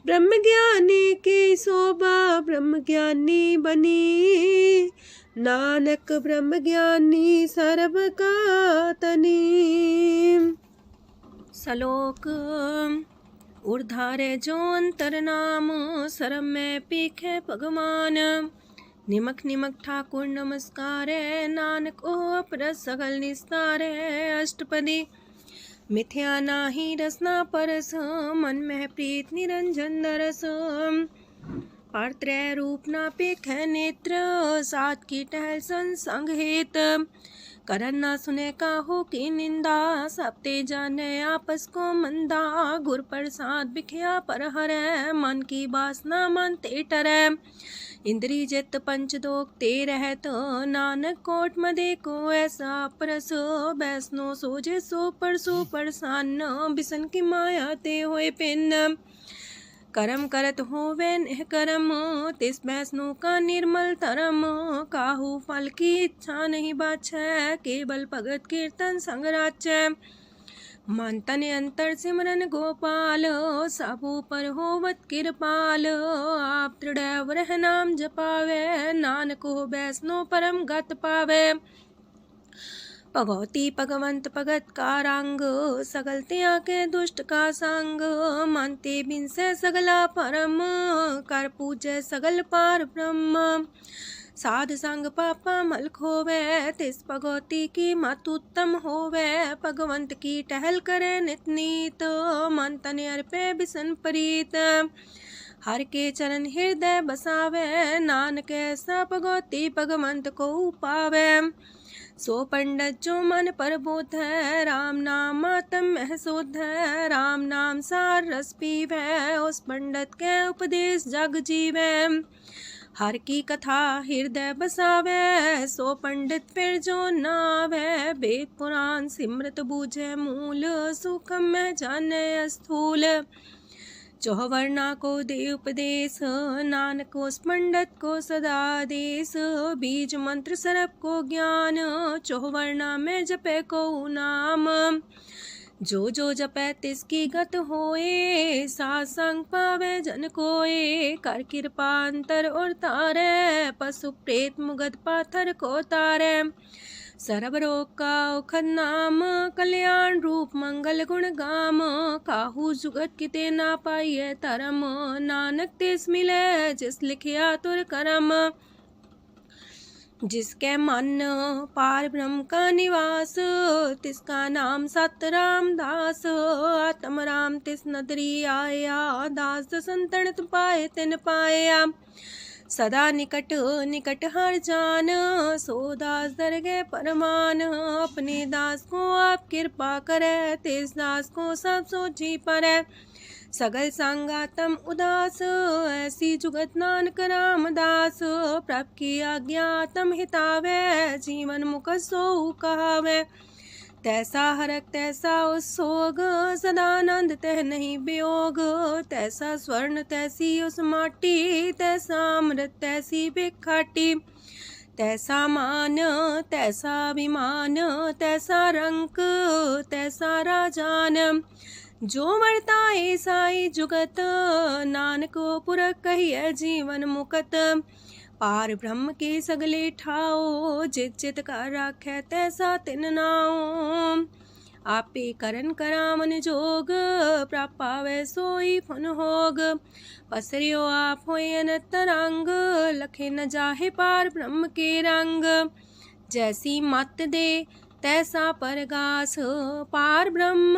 Speaker 1: ब्रह्म ज्ञानी की शोभा ब्रह्म ज्ञानी बनी, नानक ब्रह्म ज्ञानी सर्व का तनी। श्लोक उर्धारे जो अंतर नाम, सरम में पीखे भगवान, निमक निमक ठाकुर नमस्कार, नानक ओ अपर सगल निस्तार। अष्टपदी मिथ्या नाही रसना परस, मन में प्रीत निरंजन दरस, पात्रय रूप ना पेख नेत्र, सात की टहल संसंग हेत, करन ना सुने काहू की निंदा, सब ते जाने आपस को मंदा, गुर प्रसाद बिखया पर हरै, मन की वासना मानते टरै, इंद्री जित पंच दोग ते रहत, नानक कोट मदे को ऐसा परस, बैसनो सोजे सो परसो परसान, बिसन की माया ते होए पिन, करम करत होवे नेह करम, तिस बैसनो का निर्मल तरम, काहू फल की इच्छा नहीं बाछै, केवल भगत कीर्तन संग राचै, मन तन अंतर सिमरन गोपाल, सबू पर होवत कृपाल, आप दृढ़ रह नाम जपावे, नानक हो बैसनो परम गत पावे, भगवती भगवंत भगत का रंग, सगल त्याग के दुष्ट का संग, मानते बिन से सगला परम, कर पूजे सगल पार ब्रह्म, साध संग पापा मल खोवे, तिस भगवती की मत उत्तम होवे, भगवंत की टहल करे नित नीत, मन तन अर्पे बिसन प्रीत, हर के चरण हृदय बसावे, नानक ऐसा भगवती भगवंत को पावे, सो पंडित जो मन पर बोध है, राम नाम आत्म महसूद है, राम नाम सार रस पीवे, उस पंडित के उपदेश जग जीवे, हर की कथा हृदय बसावे, सो पंडित फिर जो नावे, वेद पुराण सिमृत बूझे मूल, सूक्ष्म में जाने स्थूल, चौवर्णा को दे उपदेश, नानक उस पंडित को सदा देश, बीज मंत्र सरप को ज्ञान, चौवर्णा में जपे को नाम, जो जो जपे तिसकी गत होए, सासंग पावे जन कोए, कर कृपा अंतर और तारे, पशु प्रेत मुगद पाथर को तारे, सर्व रोग का औखद नाम, कल्याण रूप मंगल गुण गाम, काहू जुगत किते ना पाइये तरम, नानक तिस मिले जिस लिखिया तुर करम, जिसके मन पार ब्रह्म का निवास, तिसका नाम सत रामदास। आत्म राम तिस नदरी आया, दास संतन पाए तिन पाया। सदा निकट निकट हर जान, सो दास दरगे परमान। अपने दास को आप कृपा करे, तिस दास को सब सोची परै। सगल संगातम उदास, ऐसी जुगत नानक रामदास। प्रभ की आज्ञा तम हितावे, जीवन मुख सो कहावे। तैसा हरक तैसा उत्सोग, सदानंद तह नहीं वियोग। तैसा स्वर्ण तैसी उस माटी, तैसा अमृत तैसी भिखाटी। तैसा मान तैसा अभिमान, तैसा रंक तैसा राजान। जो वर्ताए साई जुगत, नानक पुरख कहिए जीवन मुकत। पार ब्रह्म के सगले ठाओ, जित चित कर राखै तैसा तिन नाओ। आपे करन करामन जोग, प्राप पावै सोई फन होग। पसरियो आप होय अनंत तरंग, लखे न जाहे पार ब्रह्म के रंग। जैसी मत दे तैसा परगास, पार ब्रह्म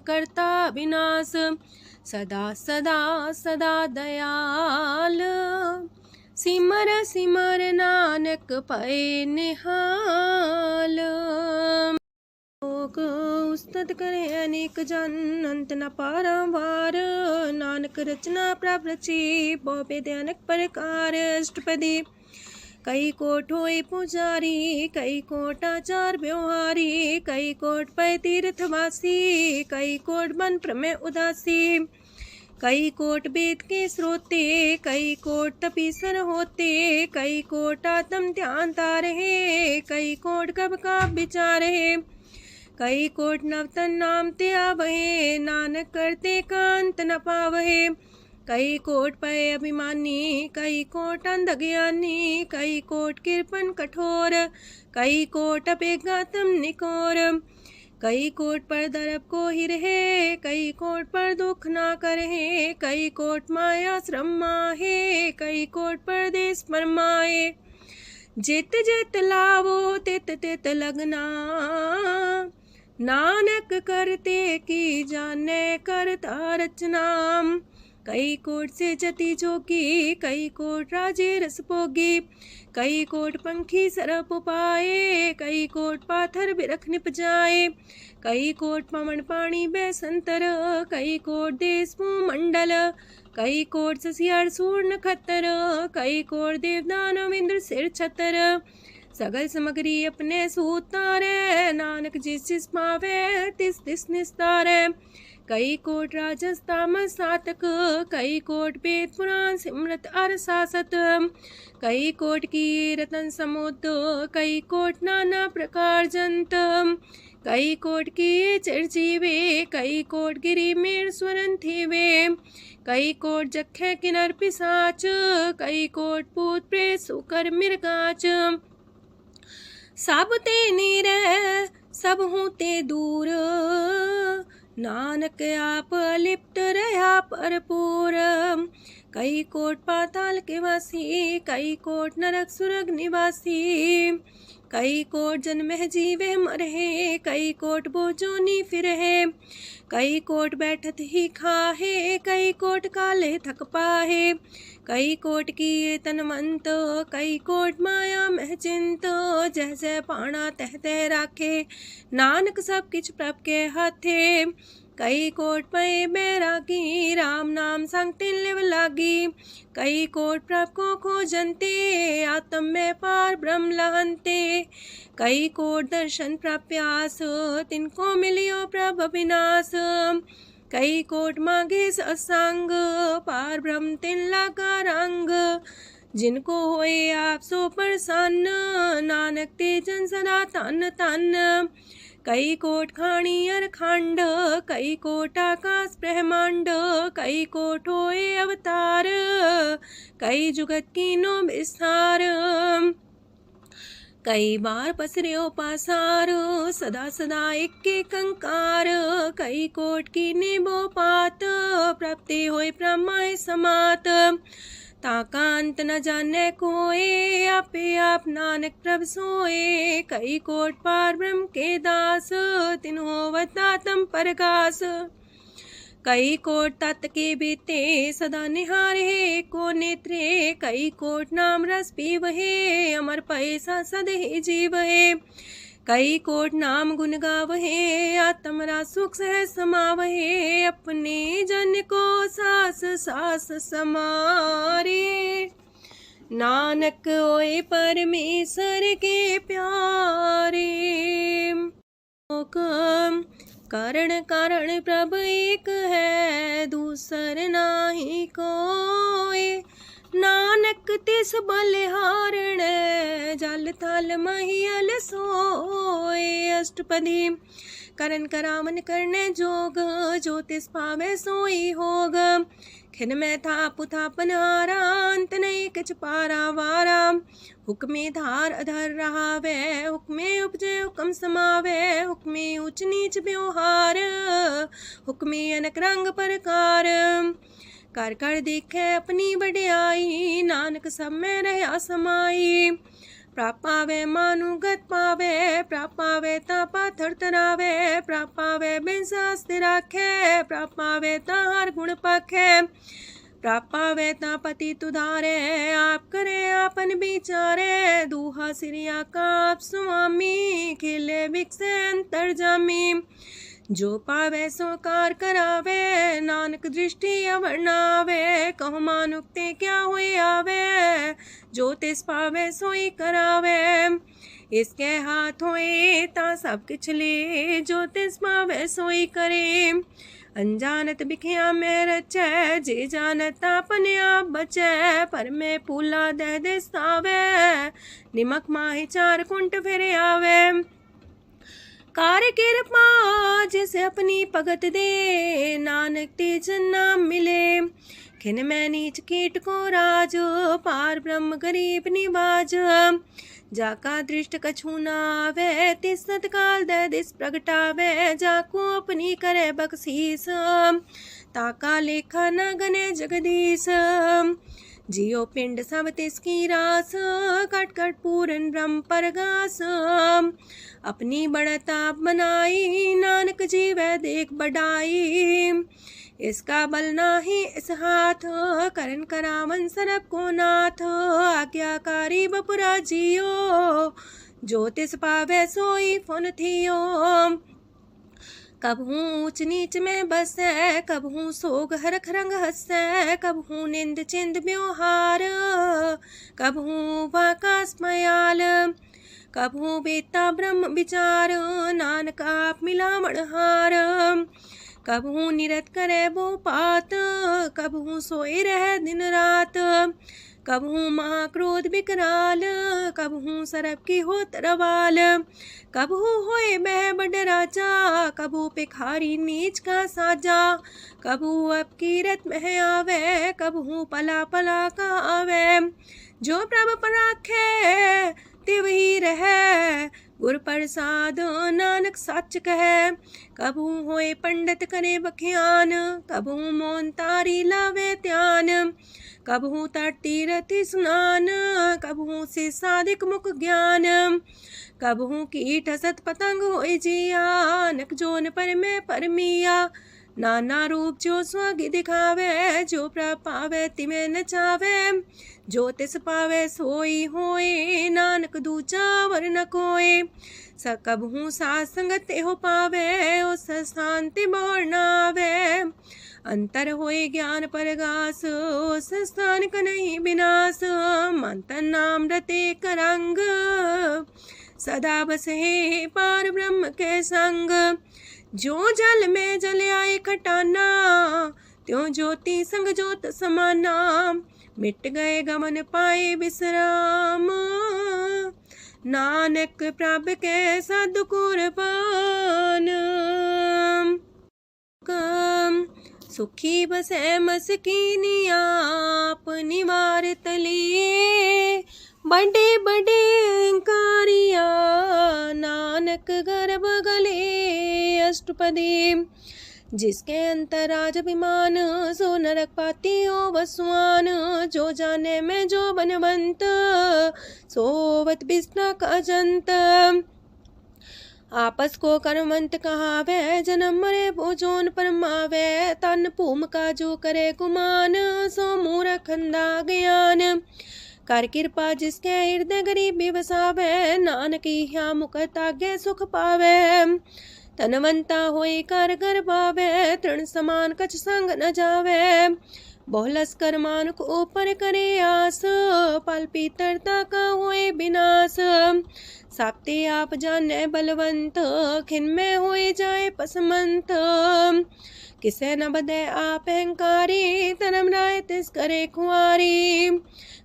Speaker 1: करता विनाश। सदा सदा सदा दयाल, सिमर सिमर नानक पए निहाल। लोक उस्तत करे अनेक जन, अंत न पारावार। नानक रचना प्रभ रची, बहु अनेक प्रकार। अष्टपदी कई कोट होए पुजारी, कई कोट आचार व्यवहारी। कई कोट पै तीर्थवासी, कई कोट बन प्रमेय उदासी। कई कोट वेद के श्रोते, कई कोट तपीसर होते। कई कोट आत्म ध्यान तारहे, कई कोट कब का विचार है। कई कोट नवतन नाम ते आवहे, नानक करते कांत न पावहे। कई कोट पय अभिमानी, कई कोट अंधज्ञानी। कई कोट कृपन कठोर, कई कोट अपेगातम निकोर। कई कोट पर दरब को ही रहे, कई कोट पर दुख ना करहे। कई कोट माया श्रम माहे, कई कोट परदेश परमाए। जित जित लावो तित तित लगना, नानक करते की जाने करता रचना। कई कोट से जति जोगी, कई कोट राजे रस भोगी। कई कोट पंखी सरप पाए, कई कोट पाथर बिरख निप जाए। कई कोट पवन पानी बैसंतर, कई कोट देश मंडल। कई कोट ससियार सूर नखत्तर, कई कोट देवदानव इंद्र सिर छतर। सगल सामग्री अपने सूतारे, नानक जिस जिस पावे तिस तिस निस्तारे। कई कोट राजस तामस सातक, कई कोट वेद पुराण सिमरत अर सासत। कई कोट की रतन समुद्र, कई कोट नाना प्रकार जंत। कई कोट की चिरजीवे, कई कोट गिरी मेर स्वरन थीवे। कई कोट जखे किनर पिसाच, कई कोट पूत प्रेत सुकर मिर्गाच। सब ते नीरे सब हूँ ते दूर, नानक आप लिप्त रहा भरपूर। कई कोट पाताल के वासी, कई कोट नरक सुरग निवासी। कई कोट जन्मह जीवे मरहे, कई कोट बोजोनी फिरहे। कई कोट बैठत ही खाहे, कई कोट काले थक पाहे। कई कोट किए तनवंत, कई कोट माया मह चिंत। जैसे पाणा तह तह राखे, नानक सब किछ प्रभ के हाथे। कई कोट पए बैरागी, राम नाम संग तिन लिव लागी। कई कोट प्रभ को खोजंते, आत्म में पार ब्रह्म लहंते। कई कोट दर्शन प्रप्यास, तिनको मिलियो प्रभ अविनाश। कई कोट मांगे सत्संग, पार ब्रह्म तिन लागा रंग। जिनको होए आप सो प्रसन्न, नानक ते जन सदा तन तन। कई कोट खाणी अर खंड, कई कोट आकाश ब्रह्मांड। कई कोट होए अवतार, कई जुगत कीनो विस्तार। कई बार पसर्यो पासार, सदा सदा एक कंकार। कई कोट की निबो पात, प्राप्ति होए प्रमाय समात। ताका अंत न जाने कोय, आपे आप नानक प्रभ सोए। कई कोट पार ब्रह्म के दास, तिन होवत आत्म परगास। कई कोट तत् के बीते, सदा निहारे को नेत्रे। कई कोट नाम रस पीवहे, अमर पैसा सद ही जीवहे। कई कोट नाम गुण गावहे, आत्मरा सुख सह समावहे। अपने जन को सास सास समारे, नानक होए परमेश्वर के प्यारे। कारण कारण प्रभ एक है, दूसर नाही कोय। नानक तिस बलिहारण, जल थल महियल सोए। अष्टपदी करन करावन करने जोग, जो तिस पावे सोई होग। खिन में थाप थापन हारा, अंत नहीं किछ पारा वारा। हुक्मे धार अधर रहावे, हुक्मे उपजे हुक्म समावे। हुक्मे ऊंच नीच व्यवहार, हुक्मे अनक रंग प्रकार। कर कर देखे अपनी बड़ियाई, नानक सब में रहा समाई। प्राप पावे मानुगत पावे, प्राप पावे ता पाथर तरावे। प्राप पावे बिन शास्त्र राखे, प्राप पावे ता हर गुण पाखे। प्राप पावे ता पति तुधारे, आप करे आपन विचारे। दूहा सिरिया का आप स्वामी, खिले बिकसे अंतर जामी। जो पावे सो कार करावे, नानक दृष्टि अवर्णावे। कहु मानुक्ते क्या हुए आवे, जो तिस पावे सोई करावे। इसके हाथ होए ता सब किछ ले, जो तिस पावे सोई करे। अनजानत बिखिया में रचै, जे जानत अपने आप बचै। पर में पूला दह दिसावे, निमक माही चार कुंट फिर आवे। कार कृपा जिसे अपनी भगत दे, नानक तेज नाम मिले। खिन में नीच कीट को राज, पार ब्रह्म गरीब निवाज। जाका दृष्ट कछु न आवे, तिस सतकाल दह दिस प्रगटावे। जाको अपनी करे बख्शीस, ताका लेखा न गने जगदीश। जियो पिंड सब तिसकी रास, कट कट पूरन ब्रह्म परगास। अपनी बढ़ता बनाई, नानक जीवै देख बढ़ाई। इसका बल नाही इस हाथ, करन करावन सरब को नाथ। आज्ञाकारी बपुरा जियो, जो तिस पावे सोई फुन थियो। कबहू ऊंच नीच में बसै, कबहू सोग हरख रंग हंसै। कबहू निंद चिंद व्यवहार, कबहू वाकास मयाल। कबहू बेता ब्रह्म विचार, नानक आप मिलावण हार। कबहू निरत करे वो पात, कबहू सोए रह दिन रात। कबहू महाक्रोध विकराल, कबहू सरब की हो तरवाल। कबहू होए बह बड़ राजा, कबहू भिखारी नीच का साजा। कबहू अब कीरत में आवे, कबहू पला पला का आवे। जो प्रभ पर राखे तिव ही रहे, गुर प्रसाद नानक सच कहे। कबहू होए पंडित करे बख्यान, कबहू मौन तारी लावे ध्यान। कबहू तट तीरथि स्नान, कबहू से साधिक मुख ज्ञान। कबहू कीट हसत पतंग होए जिया, नक जोन पर में परमिया। नाना रूप जो स्वागी दिखावे, जो प्रभ पावे तिमें नचावे। जो तिस पावे सोई होए, नानक दूजा वर न कोय। सकबहू साथ संगत हो पावे, उस शांति मोर नावे। अंतर होए ज्ञान परगास, उस स्थान का नहीं विनाश। मंतन नाम रते करंग, सदा बस है पार ब्रह्म के संग। जो जल में जल आए खटाना, त्यों ज्योति संग ज्योत समाना। मिट गए गमन पाए विश्राम, नानक प्रभ के सद कुर्बान। सुखी बसे मस्कीनी आप निवार तलिए। बड़े बड़े कारिया, नानक गर्भ गले। अष्टपदी जिसके अंतराज अभिमान, सो नरक पाती हो वसुआन। जो जाने में जो बनवंत, सोवत बिस्ना का जंत। आपस को कर्मवंत कहावे, जन्म मरे भोजोन परमावे। तन भूम का जो करे गुमान, सो मूर्ख अंधा ज्ञान। कर कृपा जिसके हृदय गरीबी बसावे, नानक यहाँ मुख तागे सुख पावे। तनवंता होई कर घर पावे, तृण समान कछ संग न जावे। बहुलस कर मानुक ऊपर करे आस, पल पीतरता का होए विनाश। साप्ते आप जाने बलवंत, खिन में होए जाए पसमंत। किसे न बदे आप अहंकारी, धर्म राय तिस करे खुआरी।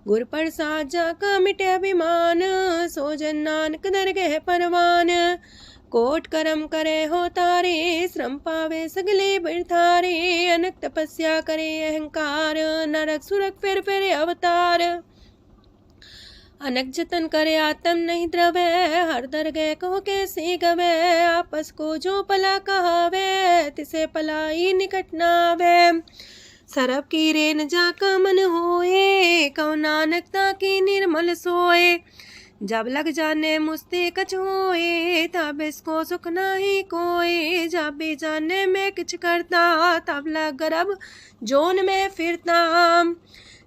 Speaker 1: गुर प्रसाद जाका मिटे अभिमान, सो जन नानक दरगह परवान। कोट करम करे हो तारे, श्रम पावे सगले बिरथारे। अनक तपस्या करे अहंकार, नरक सुरक फिर अवतार। अनक जतन करे आत्म नहीं द्रवे, हर दरगह को कैसे गवे। आपस को जो पला कहावे, तिसे पलाई निकट नावे। सरब की रेन जाका मन होए, कौ नानकता की निर्मल सोए। जब लग जाने मुझते कछ होए, तब इसको सुख नाही कोई। जब भी जाने में किछ करता, तब लग गर्भ जोन में फिरता।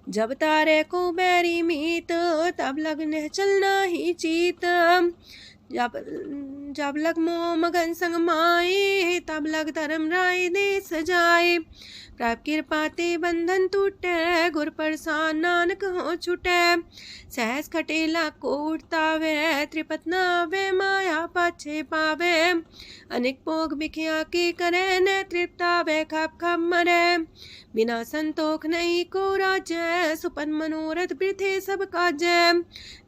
Speaker 1: जब तारे को बैरी मीत, तब लगने चलना ही चीत। जब लग मोह मगन संग माए, तब लग धर्म राय दे सजाए। प्रभ कृपा ते बंधन टूटे, गुर प्रसाद नानक हो छूटे। सहस खटेला को उठतावे, त्रिपत नावे माया पाछे पावे। अनेक भोग बिखिया की करे, न तृप्तावे खप खप मरे। बिना संतोख नहीं को राजय, सुपन मनोरथ वृथे सब काजय।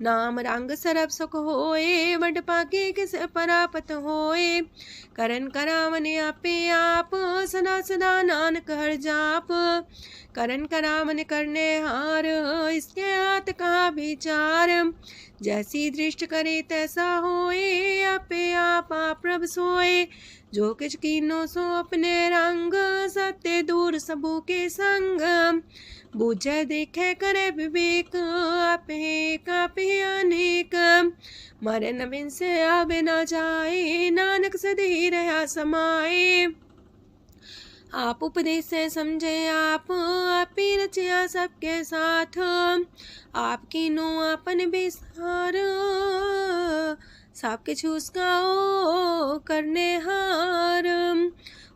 Speaker 1: नाम रंग सरब सुख होए, वड पाके किस परापत होए। करन करावन आपे आप, सदा सदा नानक हर जाप। करन करावन करने हार, इसके हाथ का विचार। जैसी दृष्ट करे तैसा होए, आपे आप प्रभ सोए। जो किछ कीनो सो अपने रंग, सत्य दूर सबू के संग। बूझे देखे करे विवेक, आपे अनेक। मरे नवीन से आवे ना जाए, नानक सदी रहा समाए। आप उपदेश से समझे आप ही रचिया सबके साथ। आपकी नो आपन बेसार, सबके छूस गाओ करने हार।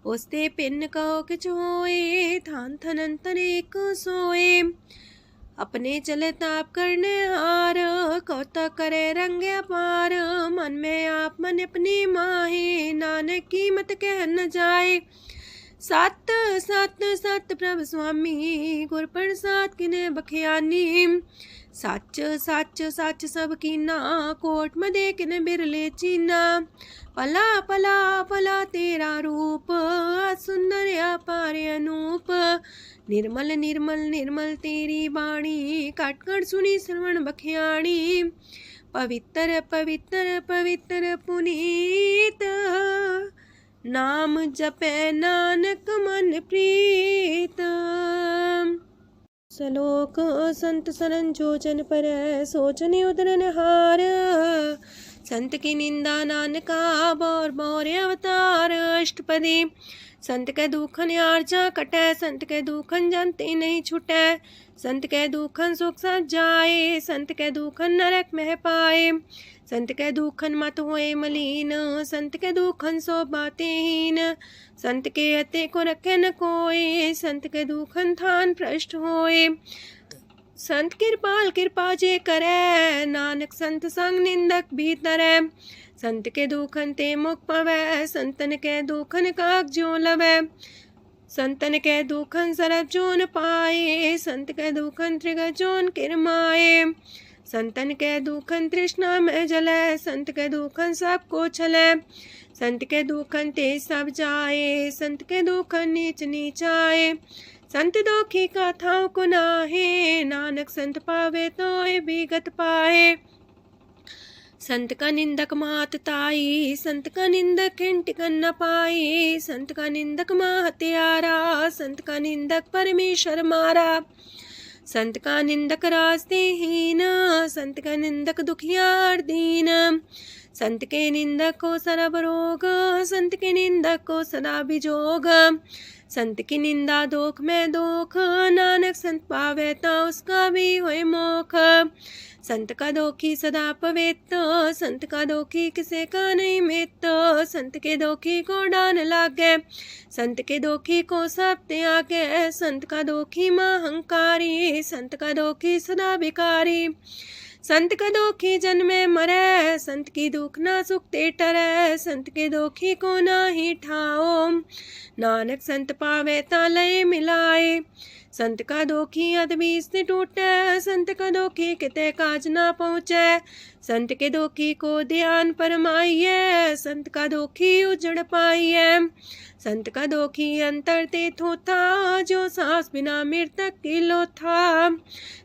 Speaker 1: उसते पिन कहो किछ होए, थान थनंतर एक सोए। अपने चले ताप करने हार, कौतक करे रंग अपार। मन में आप मन अपनी माहे, नानक की मत कह न जाए। सत सत सत प्रभ स्वामी, गुर प्रसाद किने बखियानी। सच सच सच सब कीना, कोट मदे किने बिरले चीना। पला पला पला तेरा रूप, सुंदर अपार अनूप। निर्मल निर्मल निर्मल तेरी बाणी, काट कर सुनी श्रवण बखियाणी। पवित्र पवित्र पवित्र पुनीत, नाम जपे नानक मन प्रीत। सलोक संत सरन जोजन पर, सोचने उदरन हार। संत की निंदा नानका, बौर बौर अवतार। अष्टपदी संत के दुखन आर्जा कटै, संत के दुखन जानते नहीं छुटै। संत के दुखन सुख सज जाए, संत के दुखन नरक में पाए। संत के दुखन मत होए मलीन, संत के दुखन सो बातें हीन। संत के अते को रखे न कोई, संत के दुखन थान भ्रष्ट होए। संत कृपाल कृपा जे करे, नानक संत संग निंदक भीतरै। संत के दुखन ते मुख पवै, संतन के दुखन काक जो लवै। संतन के दुखन सरब जोन पाए, संत के दुखन त्रिगत जोन किरमाए। संतन के दुखन तृष्णा में जले, संत के दुखन सबको छले। संत के दुखन ते सब जाए, संत के दुखन नीच नीचाए। संत दोखी कथाओं को नाहे, नानक संत पावे तो विगत पाए। संत का निंदक मात ताई, संत का निंदक खिंट कर न पाई। संत का निंदक माँ हत्यारा, संत का निंदक परमेश्वर मारा। संत का निंदक रास्तेहीन, संत का निंदक दुखियार दीन। संत के निंदक को सरब रोग, संत के निंदक को सदा बिजोग। संत की निंदा दोख में दोख, नानक संत पावे ता उसका भी होए मोख। संत का दोखी सदा पवित्र, संत का दोखी किसे का नहीं मित। संत के दोखी को डान लागे, संत के दोखी को सब त्यागे। संत का दोखी महांकारी, संत का दोखी सदा भिकारी। संत का दोखी जन्मे मरे, संत की दुख ना सुख ते टरे। संत के दोखी को ना ही ठाओ, नानक संत पावे ता लय मिलाए। संत का दोखी अदबीस से टूटे, संत का दोखी किते काज ना पहुँचे। संत के दोखी को ध्यान परमाइए, संत का दोखी उजड़ पाइए। संत का दोखी अंतर ते थोथा, जो सांस बिना मृतक की लोथा।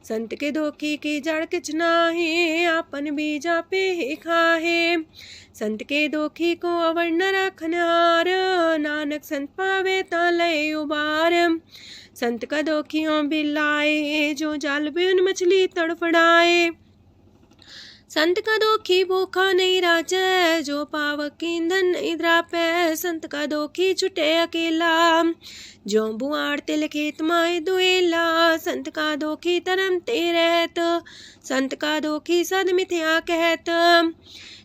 Speaker 1: संत के दोखी की जड़ किच नाहे, आपन बीजा पे ही खाहे। संत के दोखी को अवर न रखनहार, नानक संत पावे ता लय उबार। संत का दोखियों बिलाए, जो जाल बिन मछली तड़फड़ाए। संत का दोखी भूखा नहीं राजे, जो पावक ईंधन नहीं द्रापे। संत का दोखी छुटे अकेला, जो बुआड़ तिल खेत माए दुएला। संत का दोखी तरम ते रहत, संत का दोखी सद मिथ्या कहत।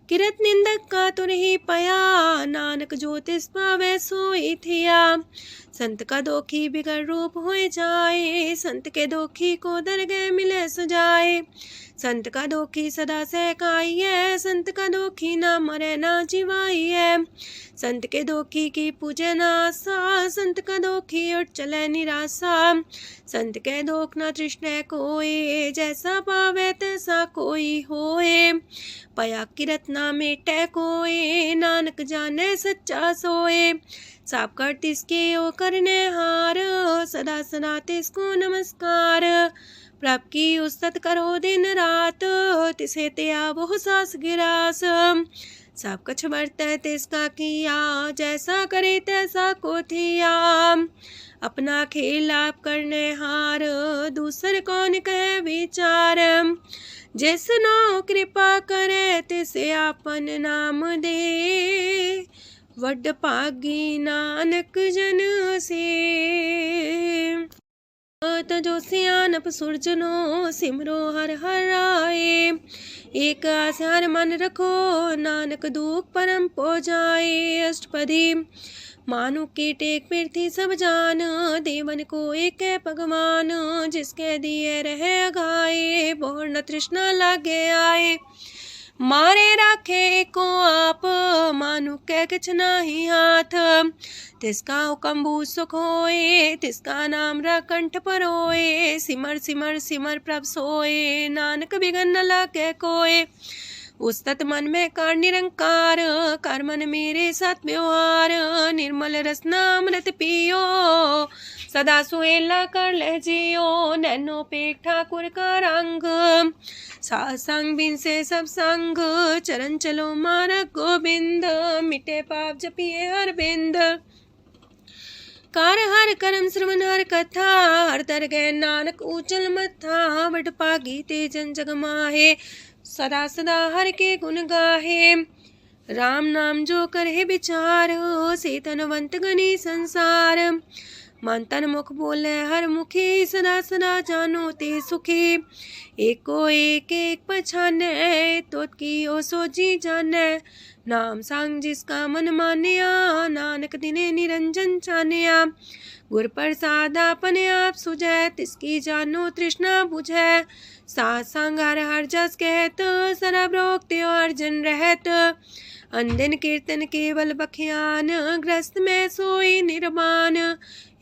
Speaker 1: किरत निंदक का तुर ही पया, नानक जो तिस पावे सोई थिया। संत का दोखी बिगड़ रूप होए जाए, संत के दोखी को दरगह मिले सुजाए। संत का दोखी सदा सहकाइए, संत का दोखी ना मरे ना जीवाइए। संत के दोखी की पूजे ना आसा, संत का दोखी उठ चले निराशा। संत के दोख ना तृष्णा कोई, जैसा पावे तैसा कोई होए। पया किरत ना मेटे कोई, नानक जाने सच्चा सोए। साप कर तिसके ओ करने हार, सदा सदा तिसको नमस्कार। प्रभ की उस्तत करो दिन रात, तिसे त्या बहु सास गिरास। सब कुछ बरते तिसका किया, जैसा करे तैसा को थिया। अपना खेल आप करने हार, दूसर कौन कहे विचार। जिसनो कृपा करे तिसे आपन नाम दे, वड पागी नानक जन से। तजो सियानप सुरजनो, सिमरो हर हर आए। एक आसार मन रखो, नानक दुख परम पो जाए। अष्टपदी मानु की टेक पृथ्वी सब जान, देवन को एक है भगवान। जिसके दिए रहे अघाए, बोर न तृष्णा लागे आए। मारे राखे को आप, मानु के किछ नाही हाथ। तिसका हुक्म सुख होए, तिसका नाम रकंठ पर होए। सिमर सिमर सिमर प्रभ सोए, नानक बिगन न लागे कोय। उस्तत मन में कर निरंकार, कर मन मेरे साथ व्यवहार। निर्मल रसना अमृत पियो, सदा सुहेला कर ले जियो। नैनो पेट ठाकुर का रंग, सासंग बिन से सब संग। चरण चलो मार्ग गोविंद, मिटे पाप जपिए हर बिंद। कार हर करम श्रवण हर कथा, हर तर गए नानक ऊचल मथा। बट पागी ते जन जग माहे, सदा सदा हर के गुण गाहे। राम नाम जो करे विचार, से तनवंत गनी संसार। मन तन मुख बोले हर मुखी, सदा सदा जानो ते सुखी। एको एक एक पछाने, तो की ओ सोची जाने। नाम सांग जिसका मन मानिया, नानक दिने निरंजन छानिया। गुर प्रसाद अपने आप सुझै, तिसकी जानो तृष्णा बुझै। सात संग हर हर जस कहत, सरब रोग त्यो अर्जन रहत। अंदिन कीर्तन केवल बख्यान, ग्रस्त में सोई निर्माण।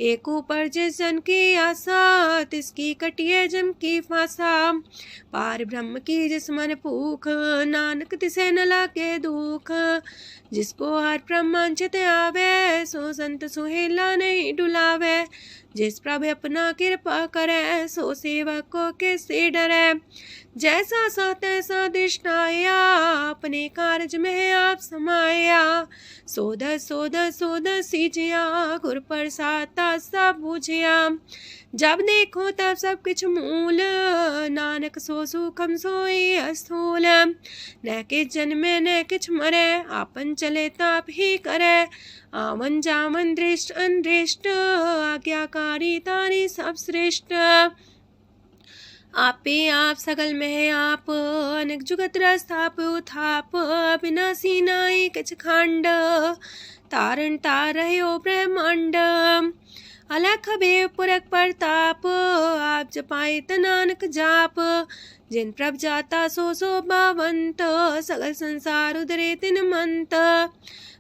Speaker 1: एक ऊपर जिस जन की आशा, तिसकी कटिए जम की फांसा। पार ब्रह्म की जिस मन भूख, नानक तिसे न लागे दुख। जिसको हर ब्रह्मांचित आवे, सो संत सुहेला नहीं डुलावे। जिस प्रभु अपना कृपा करे, सो सेवक को किससे डरे। जैसा सा तैसा दृष्टाया, अपने कार्य में आप समाया। सोध सोध सोध सीजिया, गुर प्रसाद सब बूझिया। जब देखो तब सब कुछ मूल, नानक सो सुखम सोई स्थूल। न किछ जन्मे न किछ मरे, आपन चले ताप ही करे। आवन जावन दृष्ट अनदृष्ट, आज्ञाकारी तारी सब श्रेष्ठ। आपे आप सकल में आप, अनेक जुगत रस्थाप उथाप। अविनाशी नाई किछ खंड, तारण तार रह्यो ब्रह्मांड। अलख बेव पुरख प्रताप, आप जपाए नानक जाप। जिन प्रभ जाता सो शोभावंत, सगल संसार उधरे तिन मंत।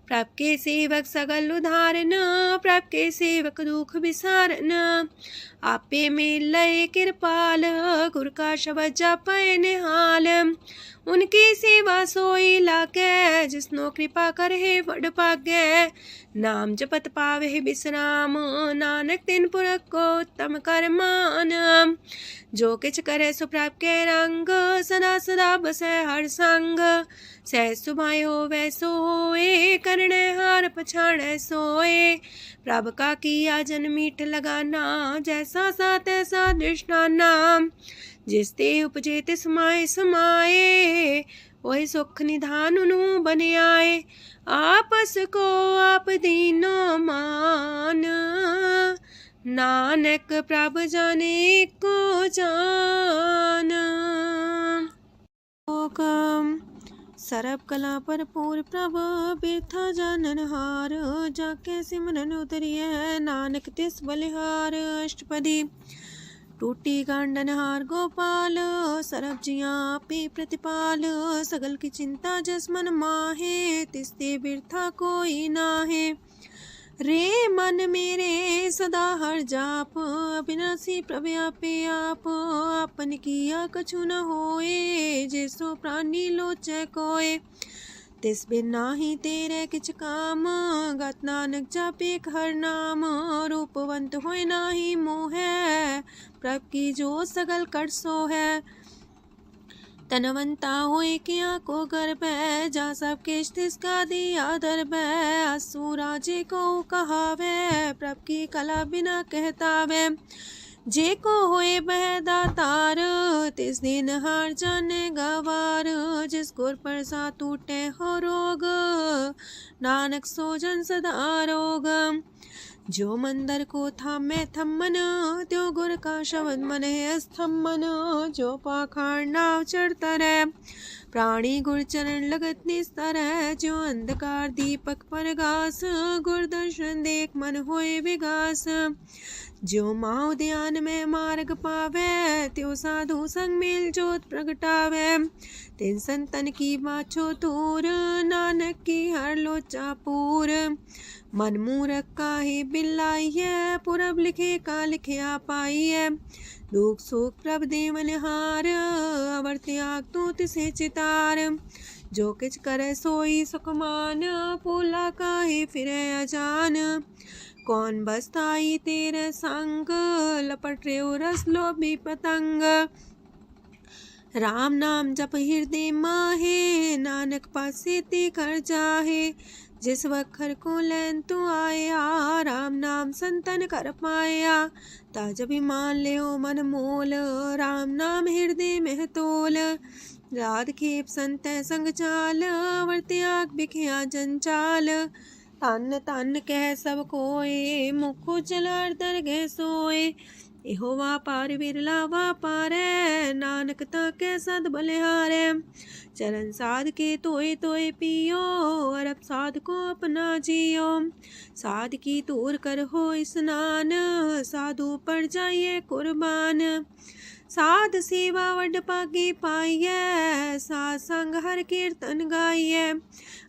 Speaker 1: प्रभ के सेवक सगल उधारन, प्रभ के सेवक दुख विसारन। आपे में लय कृपाल, गुर का शब्द जपै निहाल। उनकी सेवा सोई लागे, जिसनो कृपा करे बड़ पागे। नाम जपत पावे विश्राम, नानक तिन पुरख को उत्तम कर मान। जो किछ करे सो प्रभ के रंग, सदा सदा बसै हर संग। सहज सुभाय हो वैसो होए, करणे हार पछाड़े सोए। प्रभ का किया जन मीठ लगाना, जैसा सा तैसा दृष्टाना। जिस ते उपजे तिस माय समाए, वही सुख निधान उनु बन आए। आपस को आप दीनो मान, नानक प्रभ जाने को जान। सर्व कला भरपूर प्रभ, बिरथा जानन हार। जाके सिमरन उतरिए, नानक तिस बलिहार। अष्टपदी। टूटी गांडन हार गोपाल, सर्व जिया पे प्रतिपाल। सगल की चिंता जस मन माहे, तिसते बिरथा कोई नाहे। रे मन मेरे सदा हर जाप, अविनाशी प्रभु आपे आप। आपन किया कछु न होए, जैसो प्राणी लोचै कोय। तिस बिन नाही तेरे किछ काम, गत नानक जापे हर नाम। रूपवंत होय नाही मोह, प्रभ की जो सगल कर सो है। तनवंता होए किया को गर्भ, जा सब किश तिसका दिया दर्ब। असुराजे को कहावे, प्रभ की कला बिना कहतावे। जे को होए बह दातार, तिस दिन हार जाने गवार। जिस गुर प्रसाद टूटे हो रोग, नानक सो जन सदा रोग। जो मंदर को थामे थम्मन, त्यो गुर का शब्द मन है स्तम्भन। जो पाखाड़ नाव चढ़ता रहे, प्राणी गुर चरण लगत निस्तर है। जो अंधकार दीपक पर घास, गुर दर्शन देख मन होए विगास। जो माओ ध्यान में मार्ग पावे, त्यो साधु संग मेल जोत प्रगटावे। तिन संतन की बाछो तूर, नानक की हर लोचा पूर। मन मूरख काहे बिलाइए, पुरब लिखे का लिखिया पाइए। दुख सुख प्रभ देवन हार, अवर त्याग तू तिसे चितार। जो किछ करे सोई सुखमान, पोला काहे फिरे अजान। कौन बसताई तेरे संग, लपट रे रस लोभी पतंग। राम नाम जप हृदय माहे, नानक पासे ते कर जाहे। जिस वखर को लैन तू आया, राम नाम संतन कर पाया। ताज अभिमान ले मन मोल, राम नाम हृदय में तोल। राध खेप संत संग चाल, वर त्याग बिखिया जंचाल। तन तन कह सब कोय, मुखो चलार दरगह सोए। एहो वापार विरला वापारै, नानक ताके सद बलिहारै। चरण साध के तोय तोय पियो, अरब साध को अपना जियो। साध की तूर कर हो स्नान, साधु पर जाइए कुर्बान। साध सेवा वड पागे पाइए, साध संग हर कीर्तन गाइए।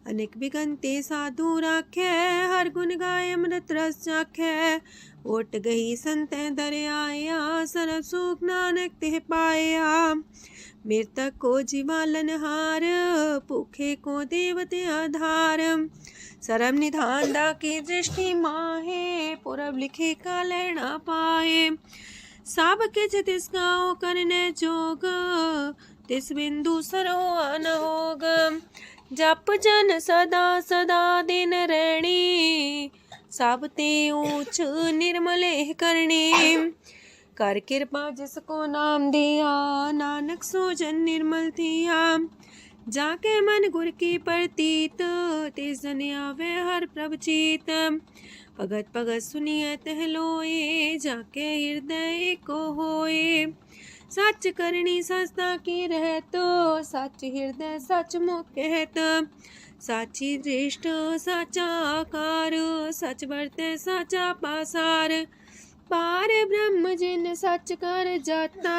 Speaker 1: अनेक बिगंते साधु राखे, हर गुण गाय अमृत रस चाखे। ओट गई संत दर आया, सरब सुख नानक तिह पाया। मृतक को जीवालनहार, भूखे को देवते आधार। सरम निधान दा की दृष्टि माहे, पूरब लिखे का लेना पाए। सब किछ तिस गाओ करने जोग, तिस बिंदु सरो अनहोग। जप जन सदा सदा दिन रैणी, सब ते ऊंच निर्मले करणी। कर कृपा जिसको नाम दिया, नानक सो जन निर्मल थिया। जाके मन गुर की प्रतीत, तिस जन आवे हर प्रभ चीत। भगत भगत सुनिए तह लोए, जाके हृदय को होए। सच करनी सस्ता की रहत, सच हृदय सच मुख कहत। साची दृष्ट साचा आकार, सच बरते साचा पासार। पार ब्रह्म जिन सच कर जाता,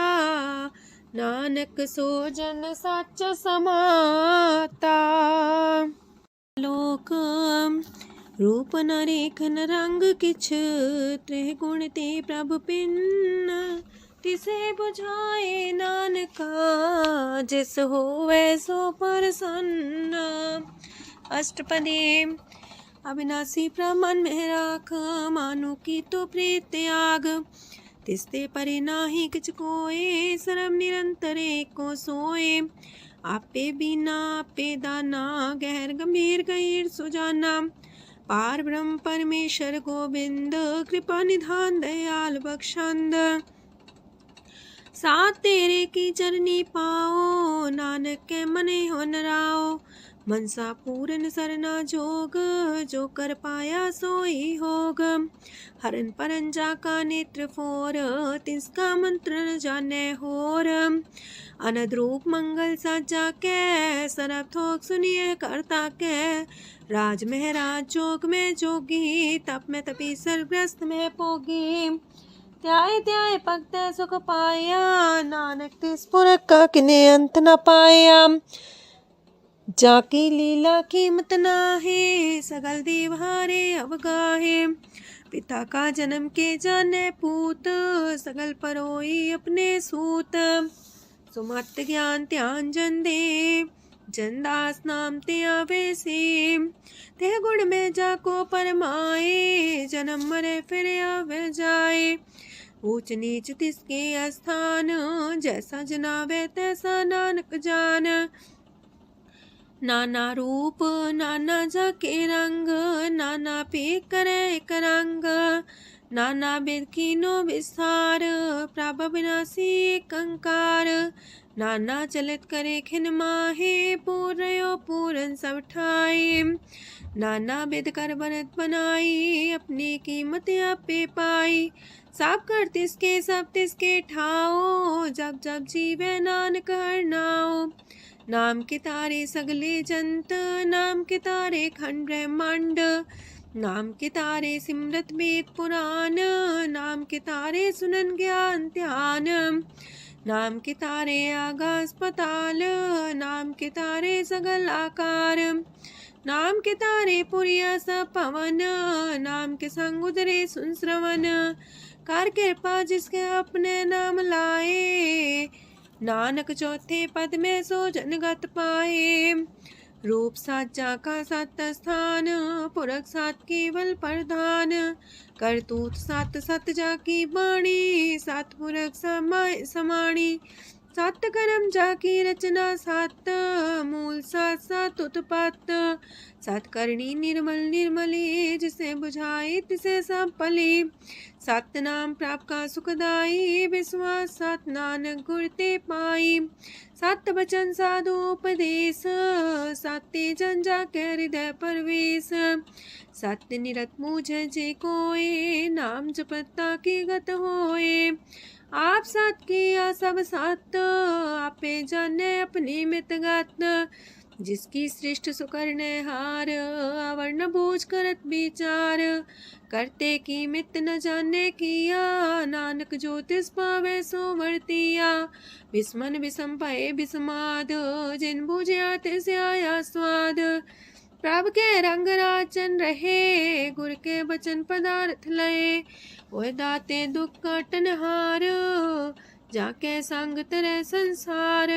Speaker 1: नानक सो जन सच समाता। लोक रूप न रेखन रंग किछ, त्रिह गुण ते प्रभ पिन्न। तिसे बुझाए नानका, जिस होवे सो प्रसन्न। अष्टपदी। अविनाशी प्रमन में राख, मानो की तो प्रीत त्याग। तिसते परे नाही किछ कोय, सरम निरंतर एको सोए। आपे बिना आपे दाना, गहर गंभीर गहीर सुजाना। पार ब्रह्म परमेश्वर गोविंद, कृपा निधान दयाल बख्शंद। साथ तेरे की चरनी पाओ, नानक के मने हो नराओ। मनसा पूरन सरना जोग, जो कर पाया सोई होग। हरन परन जाका नेत्र फोर, तिसका मंत्र न जाने होर। अनद रूप मंगल साजा के, सरब थोक सुनिए करता के। राज महराज जोग में जोगी, तप में तपी सरग्रस्त में पोगी। त्याय त्याय भक्त सुख पाया, नानक तिस पुरख का किने अंत न पाया। जाकी लीला कीमत नाहे, सगल देव हारे अवगाहे। पिता का जन्म के जाने पूत, सगल परोई अपने सूत। सुमत ज्ञान ध्यान जन दे, जनदास नाम ते आवे से। तेह गुण में जाको परमाए, जन्म मरे फिर आवे जाए। ऊंच नीच तिसके स्थान, जैसा जनावे तैसा नानक जान। नाना रूप नाना जाके रंग, नाना पे करे एक रंग। नाना वेद कीनो विस्तार, प्रभ विनाशी एक अंकार। नाना चलित करे खिन माहे, पूर्यो पूरन सब ठाए। नाना वेद कर बनत बनाई, अपनी कीमत आपे पाई। सब कर तिसके सब तिसके ठाओ, जब जब जीवे नानक हर नाओ। नाम के तारे सगले जंत, नाम के तारे खंड ब्रह्मांड। नाम के तारे सिमरत वेद पुराण, नाम के तारे सुनन ज्ञान ध्यान। नाम के तारे आकाश पताल, नाम के तारे सगल आकार। नाम के तारे पुरिया सब पवन, नाम के संग उदरे सुन श्रवण। कर कृपा जिसके अपने नाम लाए, नानक चौथे पद में सो जनगत पाए। रूप साचा का सत स्थान, पुरख सात केवल प्रधान। करतूत सत सत जाकी बाणी, सत पुरख समाय समाणी। सत कर्म जाकी रचना सत, मूल सात सात उत्पत्त। सत करणी निर्मल निर्मली, जिसे बुझाई तिसे सब पली। सत नाम प्राप का सुखदाई, विश्वास सत नानक गुर ते पाई। सत बचन साधु उपदेश, सत्य जन जाके हृदय परवेश। सत्य निरत मुझे जे कोय, नाम जपता की गत होए। आप सत किया सब सत, आपे जाने अपनी मित गत। जिसकी सृष्ट सुकरने हार, आवरण बूझ करत विचार। करते की मित न जाने किया, नानक जो तिस पावे सो वर्तिया। विस्मन विषम भय विस्माद, जिन बुझिया तिस आया स्वाद। प्रभ के रंग राचन रहे, गुर के बचन पदार्थ लय। ओए दाते दुख काटन हार, जाके संग तेरे संसार।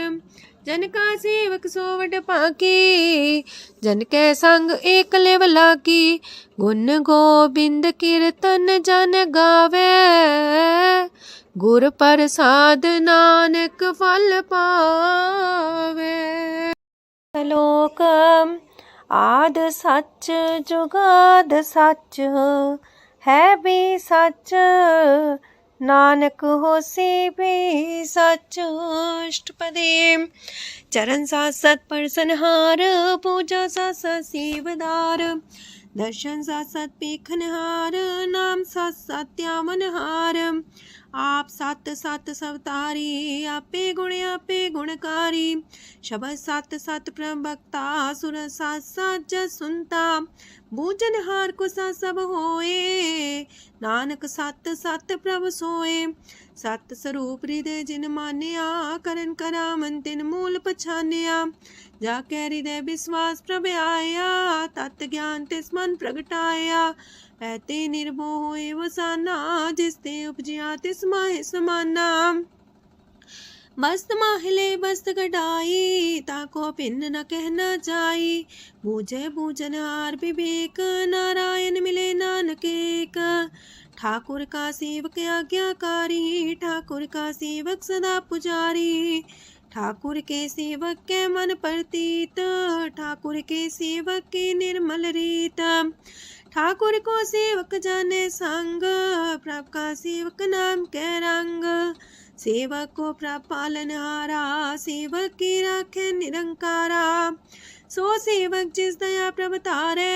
Speaker 1: जन का सेवक सो वड पाकी, जन के संग एक लेवला की। गुण गोबिंद कीर्तन जन गावे, गुर प्रसाद नानक फल पावे। लोक आद सच जुगाद सच, है भी सच नानक होसी भी सच। अष्टपदी। चरण साथ सत परसनहार, पूजा साथ साथ सेवदार। दर्शन साथ साथ पेखनहार, नाम साथ साथ त्यावनहार। आप सत सत सवतारी, आपे गुणकारी। शबद सत सत प्रभक्ता, सुर सात सात जस सुनता। बूझनहार को सा सब होए, नानक सत सत प्रभ सोए। सत स्वरूप हृदय जिन मानिया, करन करामन तिन मूल पछानिया। जाके हृदय विश्वास प्रभ आया, तत् ज्ञान तिस मन प्रगटाया। ऐते निर्भो होए वसाना, जिसते उपजिया तिस माहि समाना। मस्त माहिले बस्त कटाई, ताको भिन्न न कहना जाई। बूझे बूझनहार विवेक, नारायण मिले नानक एक। ठाकुर का सेवक आज्ञाकारी, ठाकुर का सेवक सदा पुजारी। ठाकुर के सेवक के मन प्रतीत, ठाकुर के सेवक की निर्मल रीत। ठाकुर को सेवक जाने संग, प्रभ का सेवक नाम के रंग। सेवक को प्रभ पालनहारा, सेवक की राखे निरंकारा। सो सेवक जिस दया प्रभ तारे,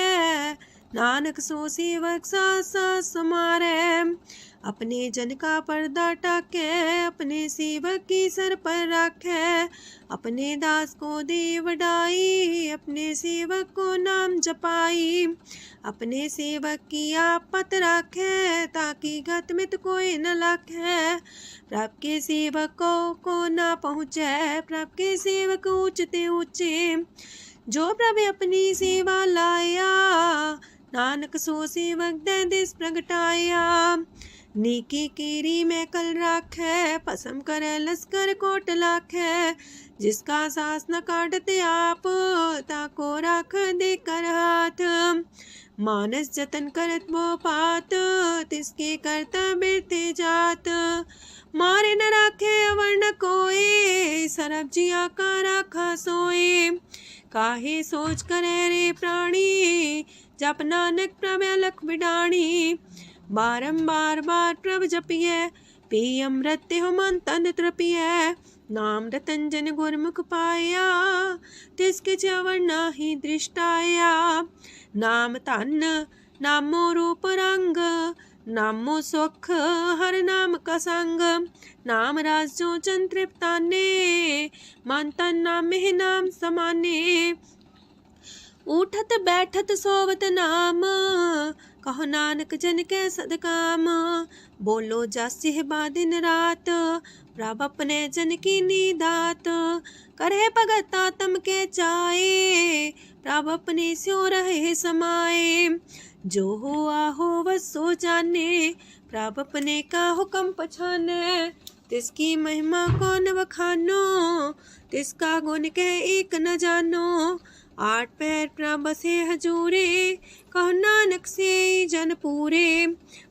Speaker 1: नानक सो सेवक साथ साथ समारे। अपने जन का पर्दा टाके, अपने सेवक की सर पर राखे। अपने दास को दे वडाई, अपने सेवक को नाम जपाई। अपने सेवक की आप पत राखे, ताकि गत मित कोई न लाखे। प्रभ के सेवक को ना पहुँचे, प्रभ के सेवक ऊंचते ऊंचे। जो प्रभ अपनी सेवा लाया, नानक सो सेवक दे दिस प्रगटाया। नीकी कीरी में कल राखे, पसम करे लस्कर कोट लाखे। जिसका सास न काटते आप, ताको राख दे कर हाथ। मानस जतन करत वो पात, तिसके करता बिरते जात। मारे न राखे अवर न कोई, सरब जिया का राखा सोए। काहे सोच करे रे प्राणी, जप नानक प्रभ अलख बिडाणी। बारंबार बार प्रभ जपिए, पी अमृत हो मन तन तृपिए। नाम रतन जन गुरमुख पाया, तिसके च्यवर नाही दृष्टाया। नाम धन नामो रूप रंग, नामो सुख हर नाम का संग। नाम राज जो जन तृप्ताने, मन तन नाम में नाम समाने। उठत बैठत सोवत नाम, कहो नानक जन के सदकाम। बोलो जस बा दिन रात, प्रभ अपने जन की नीदात। करे भगत आत्म के चाए, प्रभ अपने स्यो रहे समाए। जो हो आहो वसो जाने, प्रभ अपने का हुक्म पछाने। तिसकी महिमा कौन बखानो, तिसका गुण के एक न जानो। आठ पैर प्रभ बसे हजूरे, कहो नानक से जन पूरे।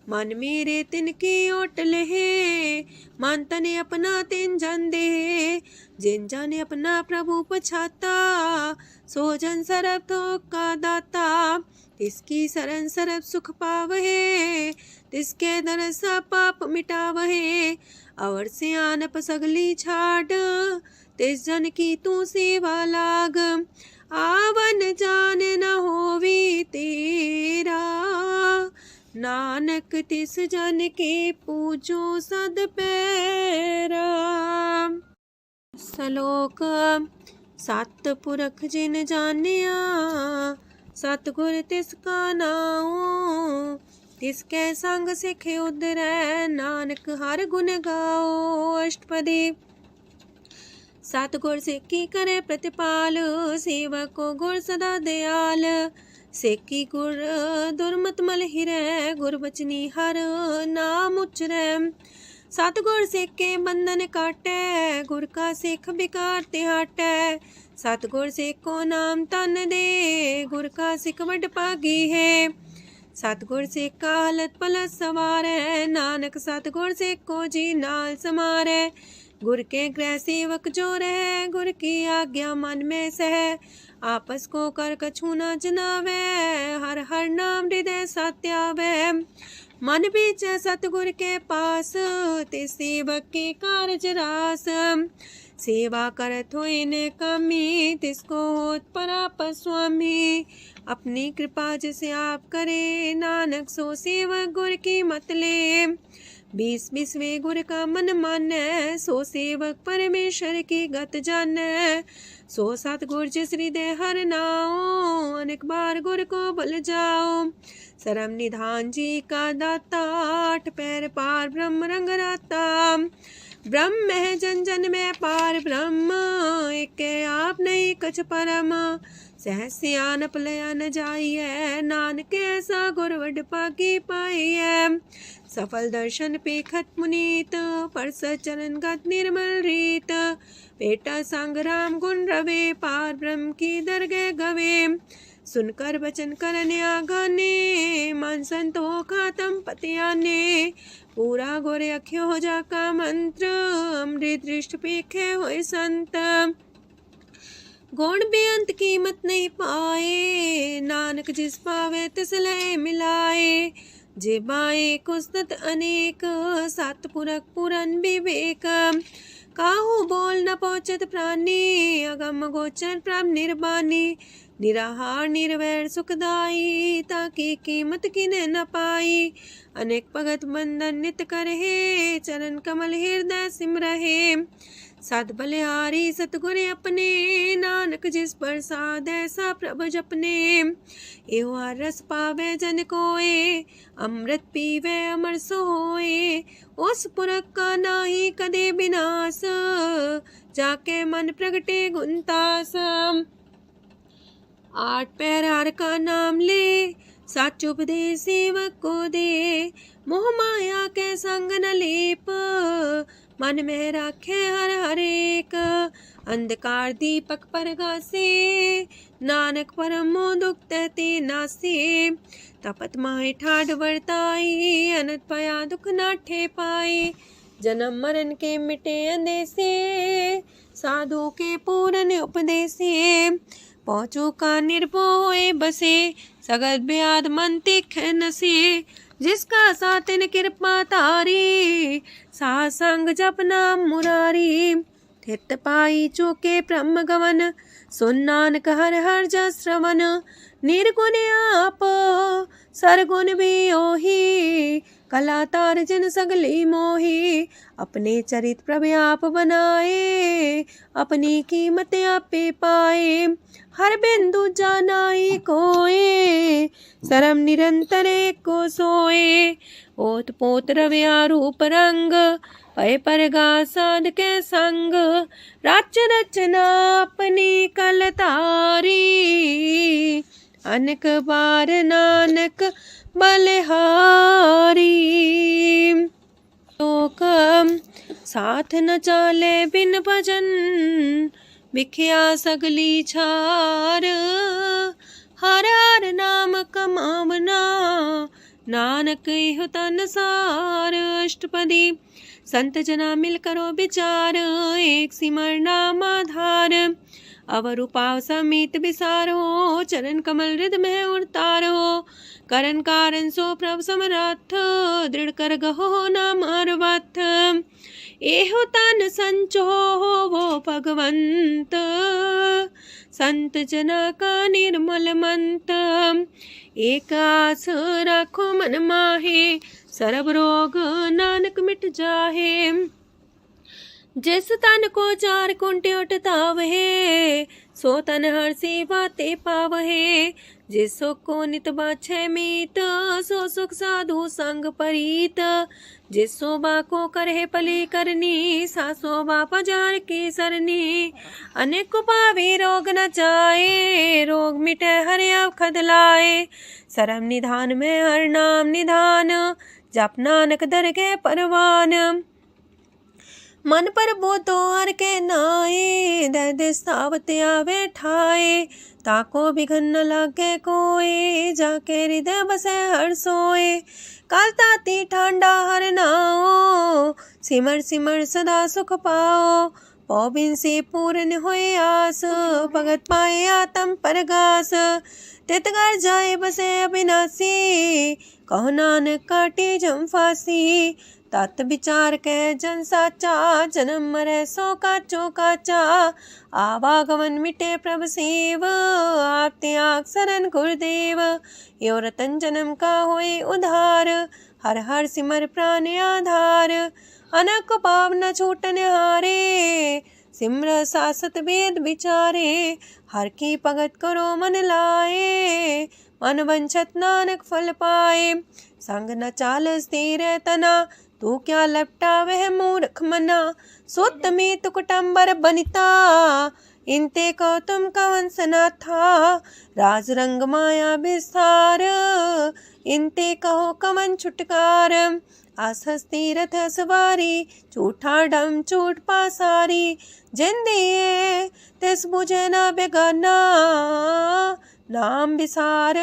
Speaker 1: मन मेरे तिनकी ओट लहे, मन तने अपना तिन जन दे। जिन जन अपना प्रभु पछाता, सो जन सरब थोक का दाता। तिसकी शरण सरब सुख पावहे, तिसके दरसा पाप मिटावहे। अवर से आनप सगली छाड़, तिस जन की तू सेवा लाग। आवन जान न होवी तेरा, नानक तिस जन के पूजो सद पैरा। सलोक। सत पुरख जिन जानिया, सतगुर तिसका नाओ। तिसके संग सिखे उदरै, नानक हर गुण गाओ। अष्टपदी। सतगुर सिक्की करे प्रतिपाल, सेवक को गुर सदा दयाल। सेकी गुर दुर्मत मल हिरै, गुर बचनी हर नाम उचरै। सतगुर सिख के बंधन काटै, गुर का सिख बिकार ते हटै। सतगुर सिख को नाम तन दे, गुर का सिख वड भागी है। सतगुर सिख का हलत पलत सवारै, नानक सतगुर सिख को जी नाल समारै। गुर के गृह सेवक जो रह, गुर की आज्ञा मन में सह। आपस को कर कछु न जनावै, हर हर नाम हृदय सत्यावै। मन बीचै सतगुर के पास, ते सेवक के कारज रास। सेवा करत होए ने कामी, तिसको होत परापर स्वामी। अपनी कृपा जिसे आप करे, नानक सो सेवक गुर की मत ले। 20 गुर का मन मानै, सो सेवक परमेश्वर की गत जानै। सो सतगुर जिस हृदय हर नाओ, अनेक बार गुर को बल जाओ। सरम निधान जी का दाता, 8 पैर पार ब्रह्म रंग राता। ब्रह्म है जन जन में पार ब्रह्म, एक आप नहीं कछ परम। सहस सियानप लया न जाइए, नानक ऐसा गुर वड पागी पाइए। सफल दर्शन पेखत मुनीत, परस चरण गत निर्मल रीत। बेटा संग राम गुण रवे, पार ब्रह्म की दरगह गवे। सुनकर बचन करन आगाने, मन संतो खातम पतियाने। पूरा गोरे अख्यो हो जाका मंत्र, अमृत दृष्ट पेखे होए संत। गुण बेअंत कीमत नहीं पाए, नानक जिस पावे तिस लय मिलाए। जे बाए कुस्तत अनेक, सतपुरख पुरन विवेक। काहू बोल न पहुँचत प्राणी, अगम गोचर प्रभ निर्बानी। निराहार निर्वैर सुखदाई, ताकि कीमत किने न पाई। अनेक भगत बंधन नित करहे, चरण कमल हृदय सिमरहे। सत बलिहारी सतगुर अपने, नानक जिस प्रसाद ऐसा प्रभ जपने। एहो हर रस पावे जन कोय, अमृत पीवे अमर सोए। उस पुरख का नाही कदे विनाश, जाके मन प्रगटे गुणतास। 8 पैर हर का नाम ले, सच उपदेश सेवक को दे। मोह माया के संग न लेप, मन में राखे हर हर एक। अंधकार दीपक परगासे, नानक परम मोह दुख तहते नासे। तपत माहे ठाढ़ वर्ताई, अनंत पया दुख नाठे पाए। जन्म मरण के मिटे अंदेसे, साधु के पूरन उपदेसे। पहुँचो का निर्भय बसे, सगत ब्याद मन तीखे नसे। जिसका सातिन कृपा तारी, साध संग जप नाम मुरारी। थित पाई चूके ब्रह्म गवन, सुन नानक हर हर जस श्रवण। निर्गुण आप सरगुण भी ओही, कला तार जिन सगली मोही। अपने चरित प्रभु आप बनाए, अपनी कीमत आपे पाए। हर बिंदु जानाई कोय, सरम निरंतर को सोए। ओत पोत रव्या रूप रंग, पय परगा साध के संग। रच रचना अपनी कल तारी, अनेक बार नानक बलिहारी। लोक साथ न चाले बिन भजन, बिखिया सगली छार। हर हर नाम कमावना, नानक इह तन सार। अष्टपदी संत जना मिल करो विचार, एक सिमर नाम आधार। अवर उपाव समीत विसारो, चरण कमल हृद में उतारो। करण कारण सो प्रभ समरथ, दृढ़ कर गहो नाम अर्वथ। एहो तन संचो वो भगवंत, संत जना का निर्मल मंत। एक आस राखो मन माहे, सर्व रोग नानक मिट जाहे। जिस तन को 4 कुंटे उठतावहे, सो तन हर सेवा ते पावहे। जिस सुख को नित बाछे मीत, सो सुख साधु संग परीत। जिस शोभा को करहे पली करनी, सा शोभा पजार की सरनी। अनेक को पावे रोग न जाए, रोग मिटे हर अवखद लाए। सरम निधान में हर नाम निधान, जप नानक दरगह परवान। मन पर बोतो हर के नाए, दे सावत आवे ठाए। ताको बिघन न लागे कोई, जाके हृदय बसे हर सोए। काल ताती ठांडा हर नाओ, सिमर सिमर सदा सुख पाओ। पौबिन से पूर्ण होए आस, भगत पाए आत्म परगास। तितगर जाए बसे अविनाशी, कहो नानक काटे जम फांसी। तत् विचार कह जन साचा, जन्म मरै सो काचो काचा। आवागमन मिटे प्रभ सेव, आप त्याग शरण गुरुदेव। यो रतन जन्म का होए उधार, हर हर सिमर प्राण आधार। अनक पाव न छूटन हारे, सिमर सासत वेद विचारे। हर की भगत करो मन लाए, मन वंछत नानक फल पाए। संग न चाल स्थिर तना, तू क्या लपटा वह मूर्ख मना। सुत में तु कुटुम्बर बनिता, इनते को तुम कवन सना था। राज रंग माया विस्तार, इनते कहो कवन छुटकार। आसस तीरथ सवारी, झूठा डम झूठ पासारी। जिंदिए तिस बुझे न बेगाना, नाम विसार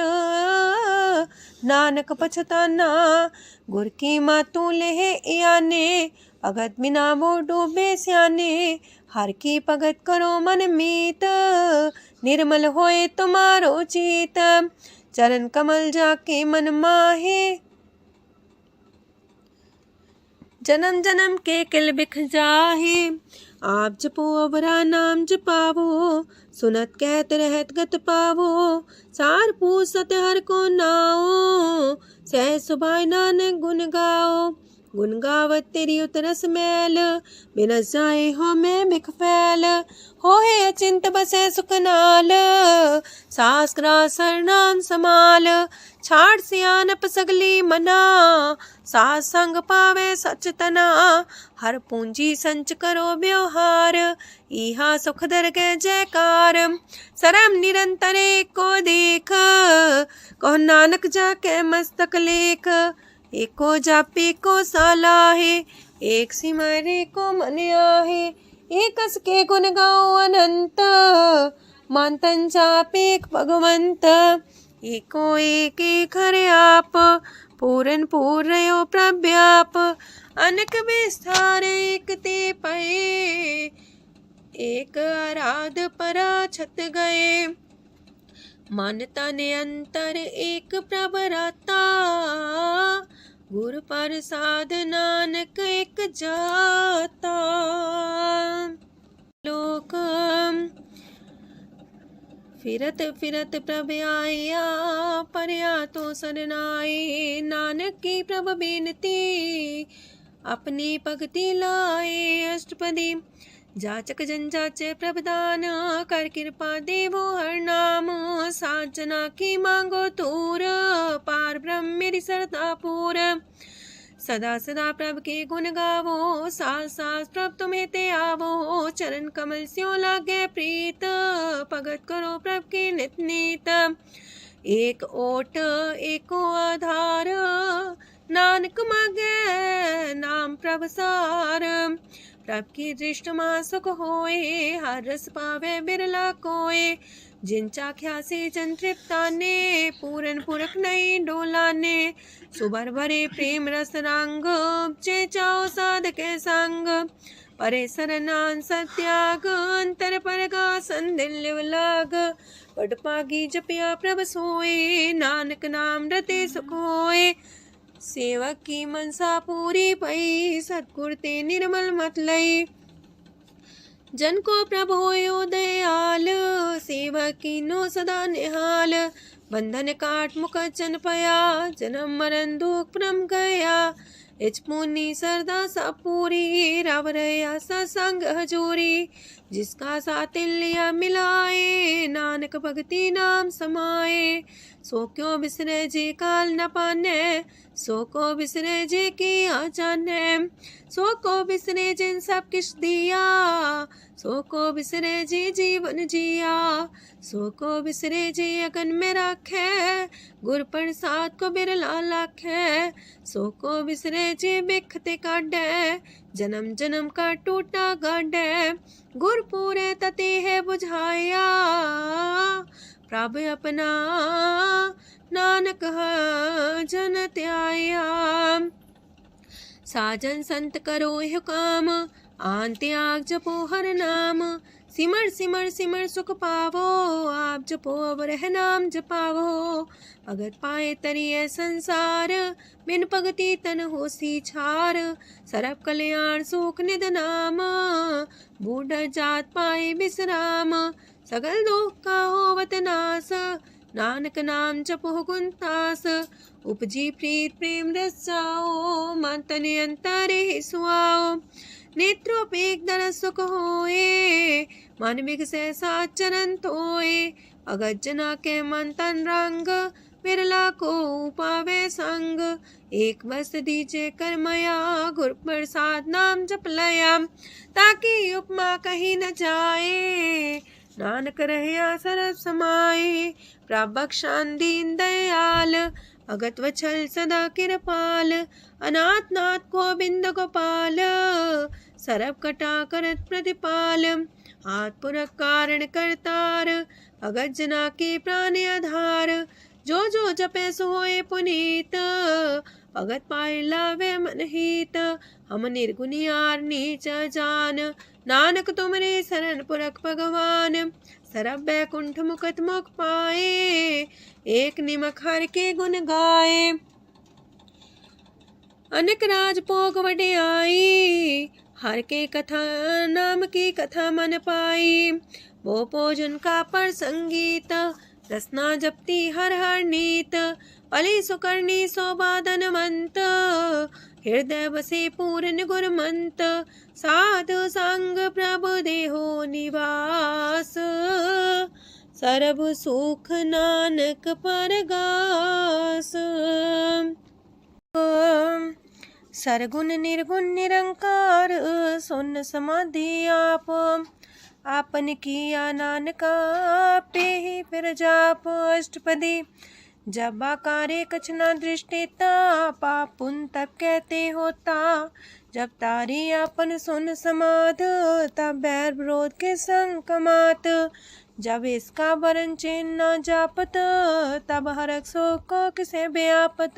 Speaker 1: नानक पछताना। गुर की मातू लेहे याने, भगत बिना वो डूबे स्याने। हर की भगत करो मन मीत, निर्मल होए तुम्हारो चित। चरण कमल जाके मन माहे, जन्म जन्म के किल बिख जाहे। आप जपो अवरा नाम जपावो, सुनत कहत रहत गत पावो। सार पूछ सत हर को नाओ, सह सुभाय नानक गुण गाओ। गुण गावत तेरी उतरस मैल, बिनस जाए हो मैं बिख फैल। हो है अचिंत बसे सुखनाल, सास ग्रास नाम समाल। छाड़ सियानप सगली मना, सास संग पावे सच तना। हर पूंजी संच करो व्यवहार, इहा सुख दर के जयकार। सरम निरंतर को देख, कहो नानक जाके मस्तक लेख। एको जापे को सालाहे, एक सिमरे को मन आहे। एकस के गुण गाओ अनंत, मानतन जापे भगवंत। एको एक एक हरे आप, पूरन पूर्णयो प्रव्याप। अनक विस्तार एक ते पए, एक आराध परा छत गए। मन तन अंतर एक प्रभ राता, गुर प्रसाद नानक एक जाता। लोक फिरत फिरत प्रभ आया, परया तो सरनाए। नानक की प्रभ बेनती, अपनी भगति लाए। अष्टपदी जाचक जन जाचे प्रभदान, कर कृपा देवो हर नाम। सात जना की मांगो तूर, पार ब्रह्म मेरी सरदा पूर। सदा सदा प्रभ के गुण गावो, सास सास प्रभ तुम्हें ते आवो। चरण कमल स्यों लागे प्रीत, भगत करो प्रभ के नित नीत। एक ओट एको आधार, नानक मांगे नाम प्रभ सार। प्रभ की दृष्ट मां सुख होए, हर रस पावे बिरला कोय। जिन चाख्या से जन तृप्ताने, पूरन पुरख नहीं डोलाने। सुबर भरे प्रेम रस रंग, जे चाओ साध के संग। परे सरनान सत्याग, अंतर परगा संदिल लाग। पट पागी जपिया प्रभ सोए, नानक नाम रते सुख होए। सेवक की मनसा पूरी पई, सतगुर ते निर्मल मत लई। जन को प्रभु होयो दयाल, सेवक की नो सदा निहाल। बंधन काट मुख चन पया, जन्म मरण दुख परम गया। इच पुनि सरदा सा पूरी, रव रया सत्संग हजूरी। जिसका सातिल्य मिलाए, नानक भगति नाम समाए। सो क्यों बिसरे जी काल न पाने, सो को बिसरे जी की जाने। सो को बिसरे जिन सब किश दिया, सो को बिसरे जी जीवन जिया। सो को बिसरे जी अगन में राखे, गुर प्रसाद को बिरला लाखे। सो को बिसरे जी बिखते काटे, जन्म जन्म का टूटा गाडे। गुर पूरे तति है बुझाया, प्रभ अपना नानक जन त्याया। साजन संत करो यह काम, आन त्याग जपो हर नाम। सिमर सिमर सिमर सुख पावो, आप जपो अब रह नाम जपावो। भगत पाए तरिए संसार, बिन भगति तन होसी छार। सरब कल्याण सुख निध नाम, बूढ़ जात पाए विश्राम। सगल दुख का होवत नाश, नानक नाम जपो गुणतास। उपजी प्रीत प्रेम रस जाओ, मन तन अंतर सुआओ। नेत्रोपेक दर सुख होए, मन विगसे सात चरण तोए। अगत जना के मन तन रंग, बिरला को पावे संग। एक बस दीजे कर मया, गुर प्रसाद नाम जप लया। ताकि उपमा कहीं न जाए, नानक रहे सरस समाए। प्रभ बख्शान दीन दयाल, अगत वछल सदा कृपाल। अनाथ नाथ गोविंद गोपाल, सरब कटा करत प्रतिपाल। हाथ पुरख कारण करतार, अगत जना के प्राण आधार। जो जो जपे सो होए पुनीत, भगत पाए लावे मन हित। हम निर्गुनियार नीच जान, नानक तुमरे शरण पुरख भगवान। सरब बैकुंठ मुकत मुख पाए, एक निमक हर के गुण गाए। अनेक राज भोग वड्याई, हर के कथा नाम की कथा मन पाई। वो भोजन का पर संगीत, रसना जपती हर हर नीत। पली सुकर्णी सोबादन मंत, हृदय बसे पूर्ण गुरमंत। साधु संग प्रभु देहो निवास, सरब सुख नानक परगास। सरगुण निर्गुण निरंकार, सुन समाधि आप। आपन किया नानका, पे ही फिर जाप। अष्टपदी जब आकारे कछ न दृष्टिता, पाप पुन तब कहते होता। जब तारी आपन सुन समाध, तब बैर विरोध के संग कमात। जब इसका वरण चिन्ह न जापत, तब हरक सो को किसे व्यापत।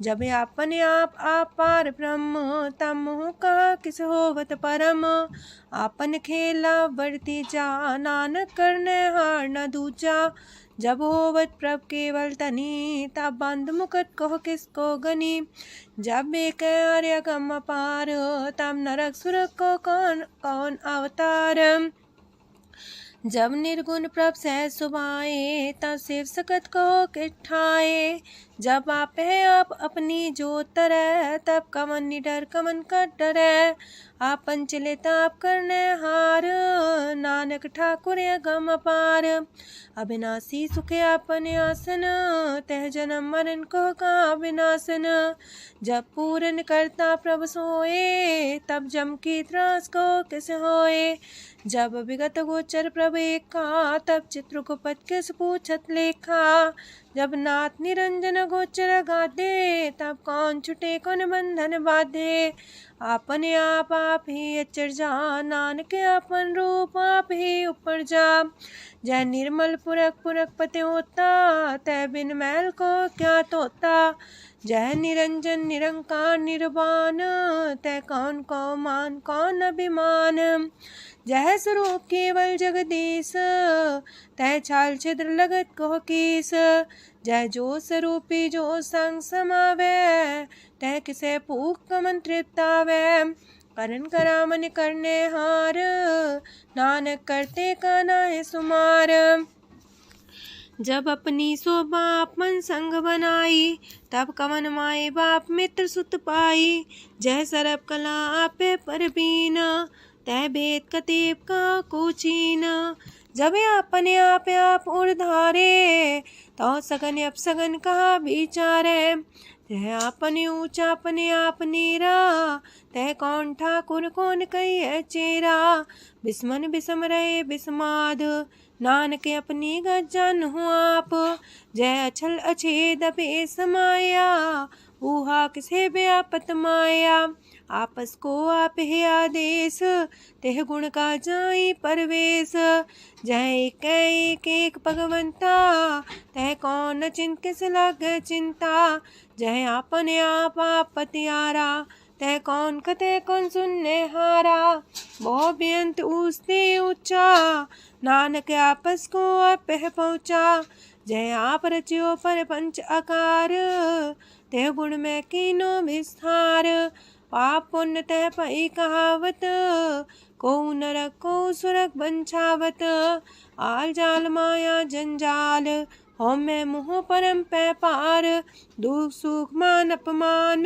Speaker 1: जब आपने आप पार ब्रह्म, तब मुँह का किस होवत परम। आपन खेला बढ़ती जा, नानक करने हार न दूजा। जब होवत प्रभ केवल तनी, तब बंद मुकट कहो किसको गनी। जब एक आर्य गम पार, तब नरक सुरक को कौन कौन अवतार। जब निर्गुण प्रभ सह सुभाए, तब शिव सकत को किठाए। जब आप है आप अपनी जो तरह, तब कमन निडर कमन का डरे। आपन चले ताप करने हार, नानक ठाकुर गम पार। अविनाशी सुखे आपन आसन, तह जन्म मरण को का विनाशन। जब पूरन करता प्रभु सोए, तब जम की त्रास को किस होए। जब विगत गोचर प्रभु एका, तब चित्रगुप्त किस पूछत लेखा। जब नाथ निरंजन गोचर गाधे, तब कौन छुटे कौन बंधन बाधे। आपने आप ही अचर जा, नानक आपन रूप आप ही ऊपर जा। जय निर्मल पुरख पुरख पते होता, तय बिन मैल को क्या तोता। जय निरंजन निरंकार निर्वाण, तय कौन को मान कौन अभिमान। जय स्वरूप केवल जगदीश, तय छाल छिद्र लगत कहो कीस। जय जो स्वरूपी जो संग समावे, तय किसे पूक कमन तृप्तावे। करण करामन करने हार, नानक करते का नाहि सुमार। जब अपनी शोभा अपन संग बनाई, तब कवन माए बाप मित्र सुत पाई। जय सरब कला आपे परबीन, तय भेद कतीब का कोचीन। जब अपने आप उड़धारे, तो सगन अपसगन कहा विचारे। तह आपने ऊंचा अपने आप नीरा, तह कौन ठाकुर कौन कही चेरा। बिस्मन बिसम रहे बिस्माद, नानक अपनी गजन हूँ आप। जय अछल अछेद पे समाया, ऊहा किसे व्यापत माया। आपस को आप है आदेश, तेह गुण का जाई परवेश। जय एक एक भगवंता, तह कौन चिंत किस लग चिंता। जय आपने आप पतियारा, तह कौन कते कौन सुनने हारा। बहु बेअंत ऊसते ऊंचा, नानक आपस को आप पहुँचा। जय आप रचियो पर पंच आकार, तह गुण में कीनो विस्तार। पाप पुण्य तह पई कहावत, को नरक को सुरक बंछावत। आल जाल माया जंजाल, हो मैं मुँह परम पै पार। दुख सुख मान अपमान,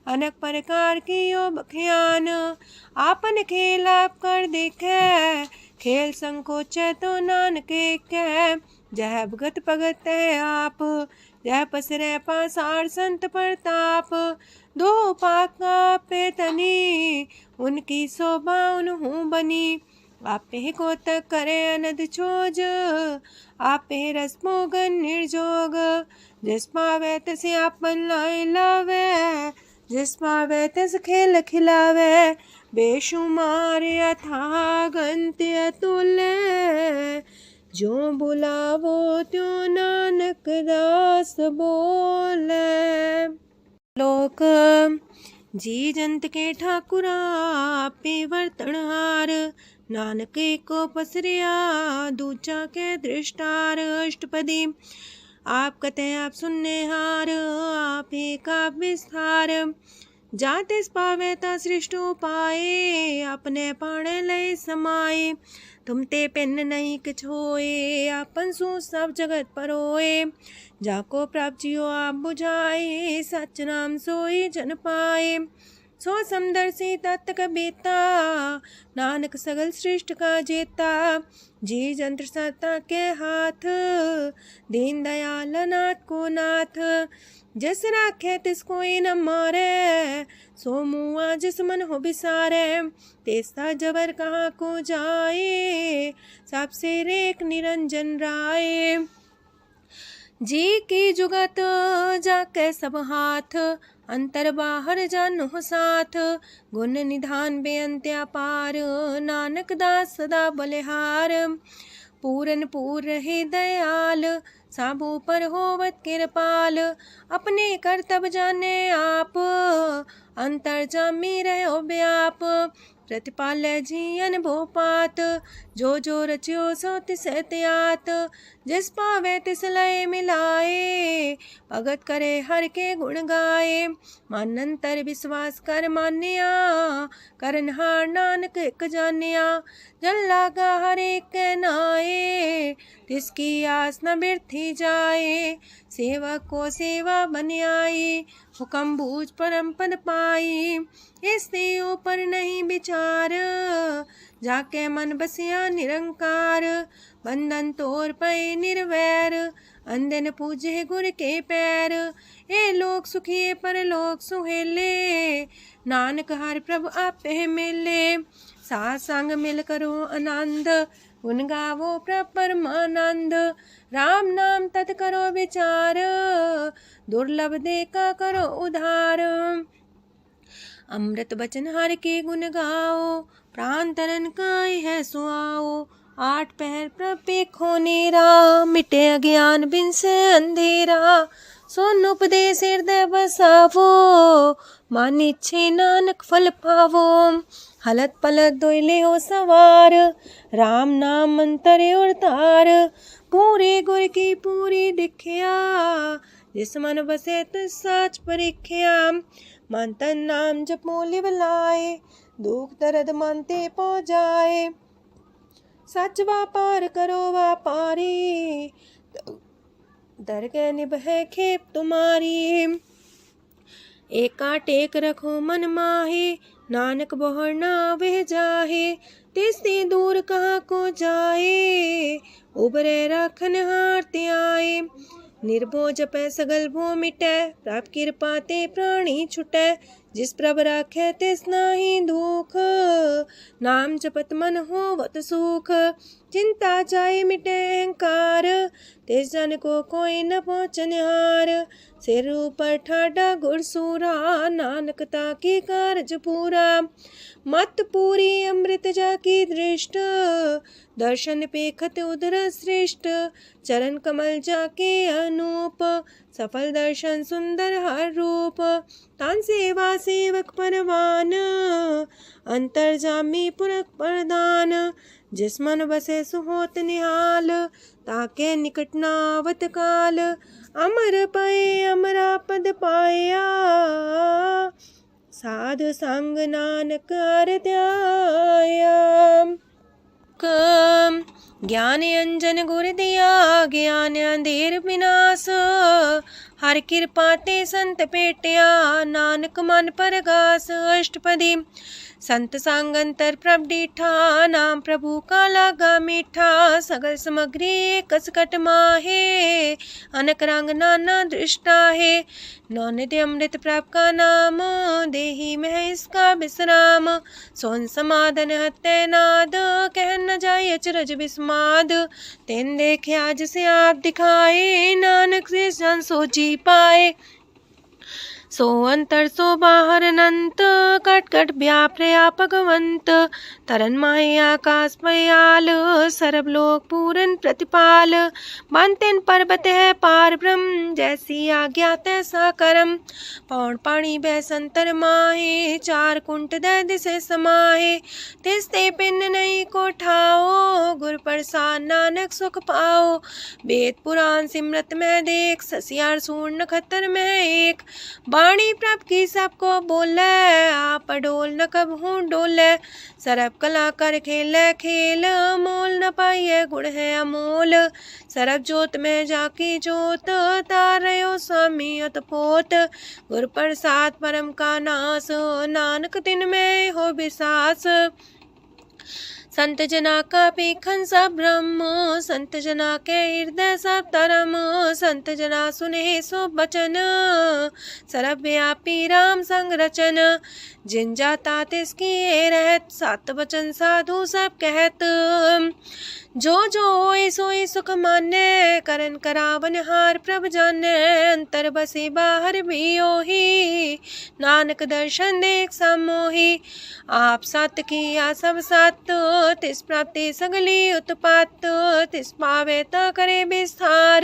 Speaker 1: अनेक प्रकार की यो बख्यान। आपन खेल आप कर देखे, खेल संकोच तो नानक कह। जह भगत भगत है आप, जह पसरे पासार संत प्रताप। दो पाका पे तनी, उनकी शोभा उन्हू बनी। आपे को तक करे अनद छोज, आपे रस मोगन निर्जोग। जिस पावे तसे आपन लाई लावे, जिस पावे तस खेल खिलावे। बेशुमार अथागंत अतुल्य, जो बुलावो त्यों नानक दास बोले। लोक जी जंत के ठाकुरा पे वर्तनहार। नानक को पसरिया दूजा के दृष्टार। अष्टपदी आप कते आप सुनने हार, आप एक आप विस्तार। जाते पावे ता सृष्टो पाए, अपने पाणे लय समाए। तुम ते पिन नहीं किछ होए, आपन सु सब जगत परोए। जाको प्राप्त जियो आप बुझाए, सच नाम सोई जन पाए। सो समदर्शी तत्क बेता, नानक सगल सृष्ट का जेता। जी जंत्र सत्ता के हाथ, दीन दयाल नाथ को नाथ। जिस राखे तिस कोई न मारे, सो मुआ जिस मन हो बिसारे। तेसा जबर कहाँ को जाए, सबसे रेख निरंजन राय। जी की जुगत जाके सब हाथ, अंतर बाहर जानो साथ। गुण निधान बेअंत्या पार, नानक दास सदा बलिहार। पूरन पूर रहे दयाल, साबू पर होवत कृपाल। अपने कर्तव्य जाने आप, अंतर जामी रहो व्याप। प्रतिपाल जियन भोपात, जो रचियो सो तिस त्यात। जिस पावे तिस लय मिलाए, भगत करे हर के गुण गाए। मानंतर विश्वास कर मान्या, करनहार नानक एक जान्या। जल लागा हर एक नाए, तिसकी आस न बिरथी जाए। सेवक को सेवा बन आई, हुक्म बूझ परम पद पाई। इससे ऊपर नहीं विचार, जाके मन बसिया निरंकार। बंधन तोड़ पे निर्वैर, अंधन पूजे गुर के पैर। ए लोक सुखिए पर लोक सुहेले, नानक हर प्रभु आपे मिले। साथ संग मिल करो आनंद, गुण गावो प्रभु परमानंद। राम नाम तत् करो विचार, दुर्लभ देखा करो उधार। अमृत बचन हर के गुण गाओ, प्राण तरन काय है सुआओ। आठ पहर प्रभु पेखो नेरा, मिटे अज्ञान बिन से अंधेरा। सोन उपदेश हृदय बसावो, मानी छे नानक फल पावो। हलत पलत दोइले हो सवार, राम नाम मंत्र उड़तार। पूरे गुर की पूरी दिखिया, जिस मन बसे तिस साच परिख्या। मन तन नाम जपो लिव लाए, दुख दर्द मानते पो जाए। सच व्यापार करो व्यापारी, दरगह निभे खेप तुम्हारी। एका टेक रखो मन माहे, नानक बहुर ना वह जाहे। तिससे दूर कहाँ को जाए, उबरे राखन हार ते आए। निर्भो जपै सगल भो मिटै, प्रभ कृपा ते प्राणी छुटै। जिस प्रभ राखै तिस नाहि दुख, नाम जपत मन होवत सुख। चिंता जाय मिटे अहंकार, तिस जन को कोई न पहुँचनिहार। सिर ऊपर ठाडा गुरसूरा, नानक ताकी कारज पूरा। मत पूरी अमृत जाकी दृष्ट, दर्शन पेखत उदर श्रेष्ठ। चरण कमल जाके अनूप, सफल दर्शन सुंदर हर रूप। तान सेवा सेवक परवान, अंतर जामी पुरख प्रधान। जिस मन बसे सुहोत निहाल, ताके निकट न आवत काल। अमर पाए अमरा पद पाया, साध संग नानक हर ध्याया। ज्ञान अंजन गुर दिया, ज्ञान अंधेर विनाश। हर कृपा ते संत पेटिया, नानक मन परगास। अष्टपदी संत संग अंतर प्रभ डीठा, नाम प्रभु का लागा मीठा। सगल सामग्री कसकट माहे, अनक रंग नाना दृष्टा है। नौ निधि अमृत प्रभ का नाम, देही में इसका विश्राम। सोन समाधन हत्ते नाद, कह न जाय अचरज विस्माद। तेन देखे आज से आप दिखाए, नानक से जन सो जी पाए। सो अंतर सो बाहर अनंत, कट कट व्याप रया भगवंत। तरन माहे आकाश पयाल, सरब लोक पूरन प्रतिपाल। बनतेन पर्वत है पार ब्रह्म, जैसी आज्ञा तैसा करम। पौन पाणी बह संतर माहे, चार कुंट दह दिसे समाहे। तिसते पिन नहीं को ठाओ, गुर प्रसाद नानक सुख पाओ। वेद पुराण सिमरत में देख, ससियार सूर नखतर में एक। वाणी प्रभ की सबको बोले, आप डोल न कबहू डोले। सरब कला कर खेले खेल, मोल न पाइए गुण है अमोल। सरब जोत में जाकी जोत, तारयो स्वामी अतपोत। गुर प्रसाद परम का नास, नानक तिन में हो विसास। संत जना का पेखन सब ब्रह्म, संत जना के हृदय सब धर्म। संत जना सुने सो बचन, सरब व्यापी राम संग रचन। जिन जाता तिसकी रहत, सात वचन साधु सब कहत। जो जो होए सोए सुख माने, करन करावन हार प्रभ जाने। अंतर बसे बाहर भी ओही, नानक दर्शन देख सब मोही। आप सत किया सब सत, तिस प्राप्ति सगली उत्पात। तिस पावे ता करे विस्तार,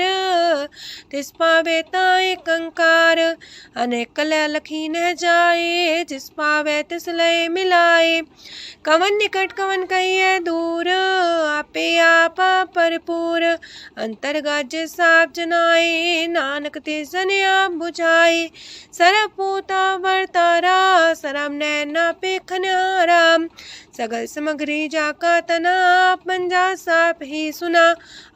Speaker 1: तिस पावे ता एक अंकार। अनेक कलय लखी न जाए, जिस पावे तिस लय मिलाए। कवन निकट कवन कहिए दूर, आपे आपा भरपूर। अंतर्गत साप जनाए, नानक तिस जन आप बुझाए। सरब पूता वर्तारा, सरब नैना पेखन हारा। सगल सामग्री जाका तना, पंजा साप ही सुना।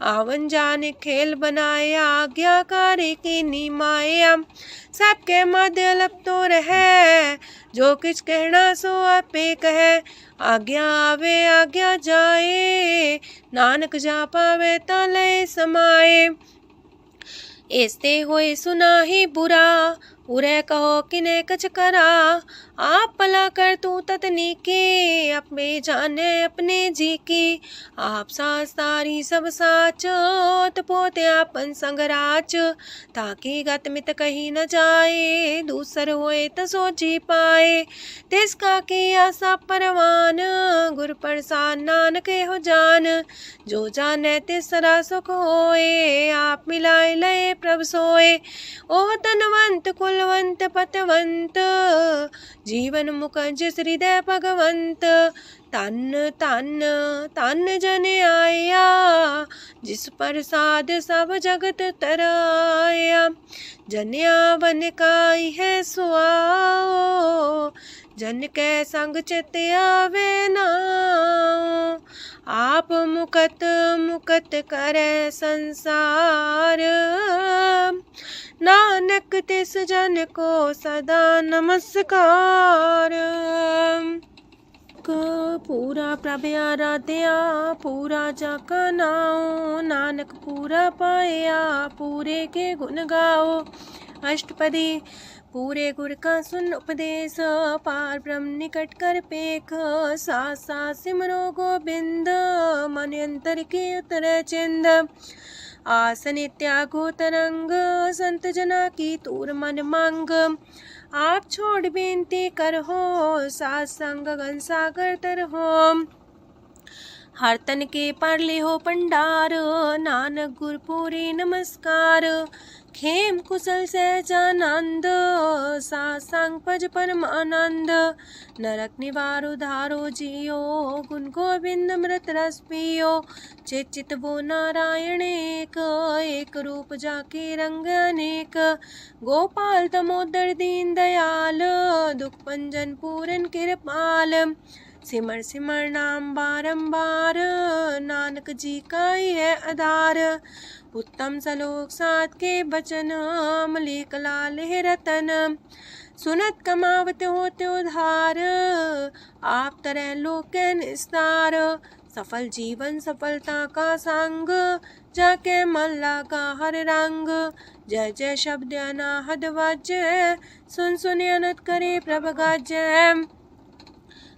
Speaker 1: आवन जाने खेल बनाया, आज्ञाकारी की नीमाया। सबके मध्य अलप तो रहे, जो किछ कहना सो आपे कहे। आज्ञा आवे आज्ञा जाए, नानक जा पावे ता लय समाए। ऐसते होए सुना ही बुरा, उरे कहो किने कछ करा। आप भला कर तू ततनी के, अपने जाने अपने जी की। आप सास तारी सब साच, पोते आपन संग राच। ताकि गत मित कही न जाए, दूसर होए त सो जी पाए। तिसका किया सब परवान, गुर प्रसाद नानक हो जान। जो जाने तिसरा सुख होए, आप मिलाए लय प्रभ सोए। ओह तनवंत कुलवंत पतवंत, जीवन मुकज हृदय भगवंत। तन तन तन जन आया, जिस प्रसाद सब जगत तराया। जन्या बन काई है सुआओ, जन के संग चित आवे नाओ। आप मुकत मुकत करे संसार, नानक तिस जन को सदा नमस्कार। पूरा प्रभ आराध्या, पूरा जाका नाओ। नानक पूरा पाया, पूरे के गुण गाओ। अष्टपदी। पूरे गुर का सुन उपदेश, पार ब्रह्म निकट कर पेख। साथ साथ सिमरो गोबिंद, मन अंतर के उतर चिंद। आसन त्यागो तरंग, संत जना की तूर मन मांग। आप छोड़ बेनती कर हो, साथ संग गगन सागर तर हो। हर तन के पर ले हो पंडार, नानक गुर पूरे नमस्कार। खेम कुशल सहजानंद, साथ संग पज परमानंद। नरक निवार उधारो जियो, गुण गोविंद मृत रस पियो। चित वो नारायण एक रूप जाके रंग अनेक। गोपाल दामोदर दीन दयाल, दुख भंजन पूरन कृपाल। सिमर सिमर नाम बारंबार, नानक जी का ही है आधार। उत्तम सलोक साध के बचन, मलिक लाल है रतन। सुनत कमावत होते उधार, आप तरह लोक निस्तार। सफल जीवन सफलता का संग, जाके मन लगा हर रंग। जय जय शब्द अनाहद वाजय, सुन सुन अनत करे प्रभ गाजय।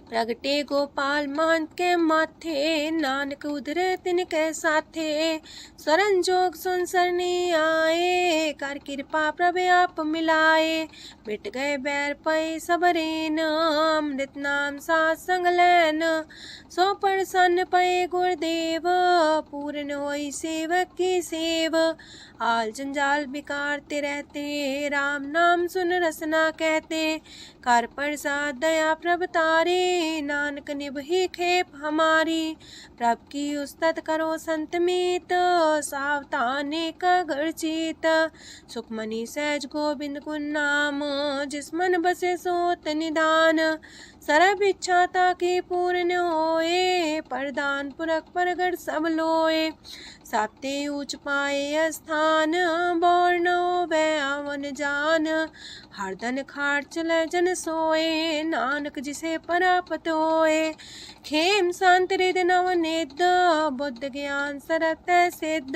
Speaker 1: प्रगटे गोपाल महंत के माथे, नानक उधरे तिनके साथे। सरन जोग सुन सरनी आए, कर कृपा प्रभ आप मिलाए। मिट गए बैर पै सबरेन, अमृत नाम साथ संग लैन। सो प्रसन्न पै गुरुदेव, पूर्ण होई सेवक की सेव। आल जंजाल बिकारते रहते, राम नाम सुन रसना कहते। कर प्रसाद दया प्रभ तारे, नानक निभही खेप हमारी। प्रभ की उस्तत करो संत मीत, सावधाने का घर चीत। सुखमनी सहज गोविंद गुण नाम, जिस मन बसे सोत निदान। सरब इच्छा ताकि पूर्ण होए, प्रदान पुरख परगट सब लोए। साते ऊंच पाए स्थान, बोर न होवे आवन जान। हरदन खाट चले जन सोए, नानक जिसे परापत होए। खेम शांत हृदय नवनिध, बुद्ध ज्ञान सरत सिद्ध।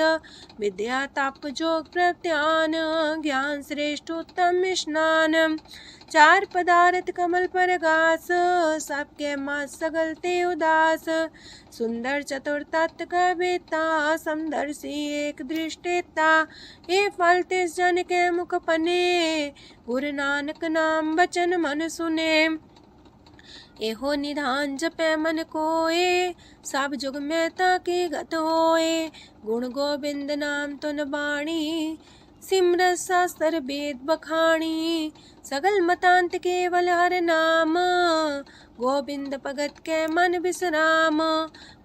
Speaker 1: विद्या तप जोग प्रत्यान, ज्ञान श्रेष्ठ उत्तम स्नान। चार पदार्थ कमल पर घास, सबके मास सगलते उदास। सुंदर चतुर तत्व का बेता, समदर्शी एक दृष्टिता। ये फल तिस जन के मुख पने, गुरु नानक नाम बचन मन सुने। एहो निधान जपै मन कोए, सब जुग में ताकी गत होए। गुण गोविंद नाम तुन बाणी, सिमरत शास्त्र वेद बखाणी। सगल मतांत केवल हर नाम, गोविंद भगत के मन विश्राम।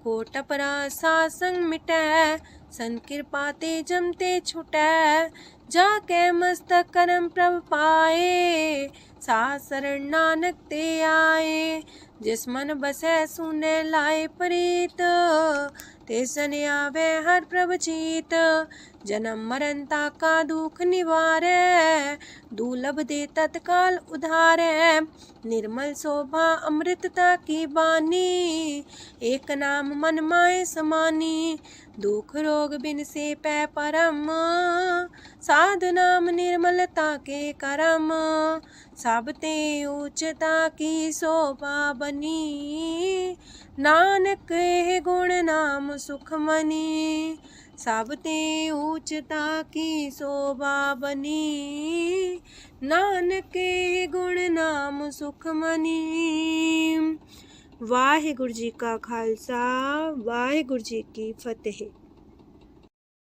Speaker 1: कोट अपराध सात संग मिटै, संत कृपा ते जमते छुटै। जाके मस्तक करम प्रभ पाए, साथ शरण नानक ते आए। जिस मन बसै सुने लाए प्रीत, तिस जन आवे हर प्रभ चीत। जन्म मरण ताका दुख निवारै, दुर्लभ दे तत्काल उधारै। निर्मल शोभा अमृतता की बानी, एक नाम मन माए समानी। दुख रोग बिन से पै परम, साध नाम निर्मलता के करम। सब ते उच्चता की शोभा बनी, नानक है गुण नाम सुखमनी। सब ते उच्चता की शोभा बनी, नानक है गुण नाम सुखमनी। वाहिगुरु जी का खालसा, वाहिगुरु जी की फतेह।